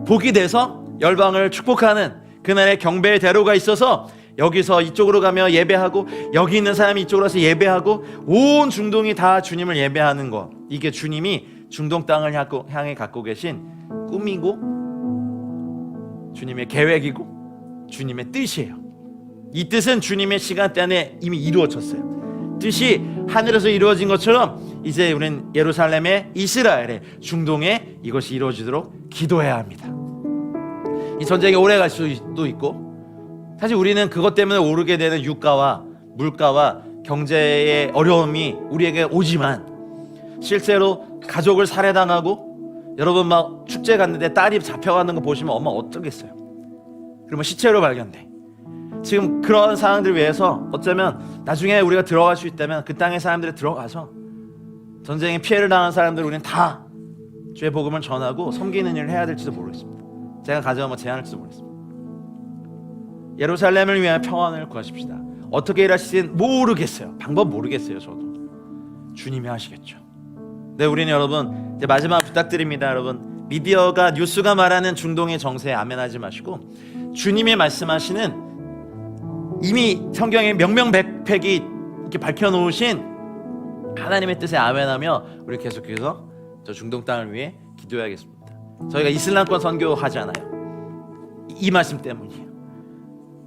복이 돼서 열방을 축복하는 그날의 경배의 대로가 있어서 여기서 이쪽으로 가며 예배하고 여기 있는 사람이 이쪽으로 와서 예배하고 온 중동이 다 주님을 예배하는 것. 이게 주님이 중동 땅을 향해 갖고 계신 꿈이고 주님의 계획이고 주님의 뜻이에요. 이 뜻은 주님의 시간대 안에 이미 이루어졌어요. 뜻이 하늘에서 이루어진 것처럼 이제 우리는 예루살렘의 이스라엘의 중동에 이것이 이루어지도록 기도해야 합니다. 이 전쟁이 오래 갈 수도 있고 사실 우리는 그것 때문에 오르게 되는 유가와 물가와 경제의 어려움이 우리에게 오지만 실제로 가족을 살해당하고 여러분 막 축제 갔는데 딸이 잡혀가는 거 보시면 엄마 어쩌겠어요. 그러면 시체로 발견돼. 지금 그런 상황들 위해서 어쩌면 나중에 우리가 들어갈 수 있다면 그 땅의 사람들이 들어가서 전쟁에 피해를 당한 사람들 우리는 다 주의 복음을 전하고 섬기는 일을 해야 될지도 모르겠습니다. 제가 가져온 제안할지도 모르겠습니다. 예루살렘을 위하여 평안을 구하십시다. 어떻게 일하실지는 모르겠어요. 방법 모르겠어요. 저도 주님이 하시겠죠. 네, 우리는 여러분 이제 마지막 부탁드립니다. 여러분 미디어가 뉴스가 말하는 중동의 정세에 아멘하지 마시고 주님이 말씀하시는 이미 성경에 명명백백이 이렇게 밝혀놓으신 하나님의 뜻에 아멘하며 우리 계속해서 저 중동 땅을 위해 기도해야겠습니다. 저희가 이슬람권 선교하잖아요. 이 말씀 때문이에요.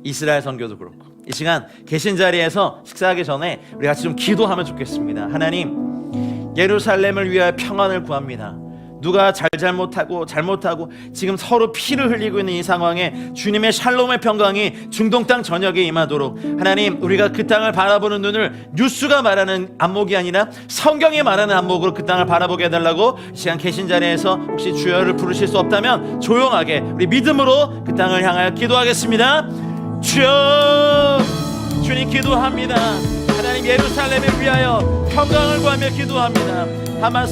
이스라엘 선교도 그렇고 이 시간 계신 자리에서 식사하기 전에 우리 같이 좀 기도하면 좋겠습니다. 하나님, 예루살렘을 위하여 평안을 구합니다. 누가 잘못하고 지금 서로 피를 흘리고 있는 이 상황에 주님의 샬롬의 평강이 중동 땅 전역에 임하도록 하나님, 우리가 그 땅을 바라보는 눈을 뉴스가 말하는 안목이 아니라 성경이 말하는 안목으로 그 땅을 바라보게 해달라고 이 시간 계신 자리에서 혹시 주여를 부르실 수 없다면 조용하게 우리 믿음으로 그 땅을 향하여 기도하겠습니다. 주여, 주님 기도합니다. 하나님, 예루살렘을 위하여 평강을 구하며 기도합니다. 하마스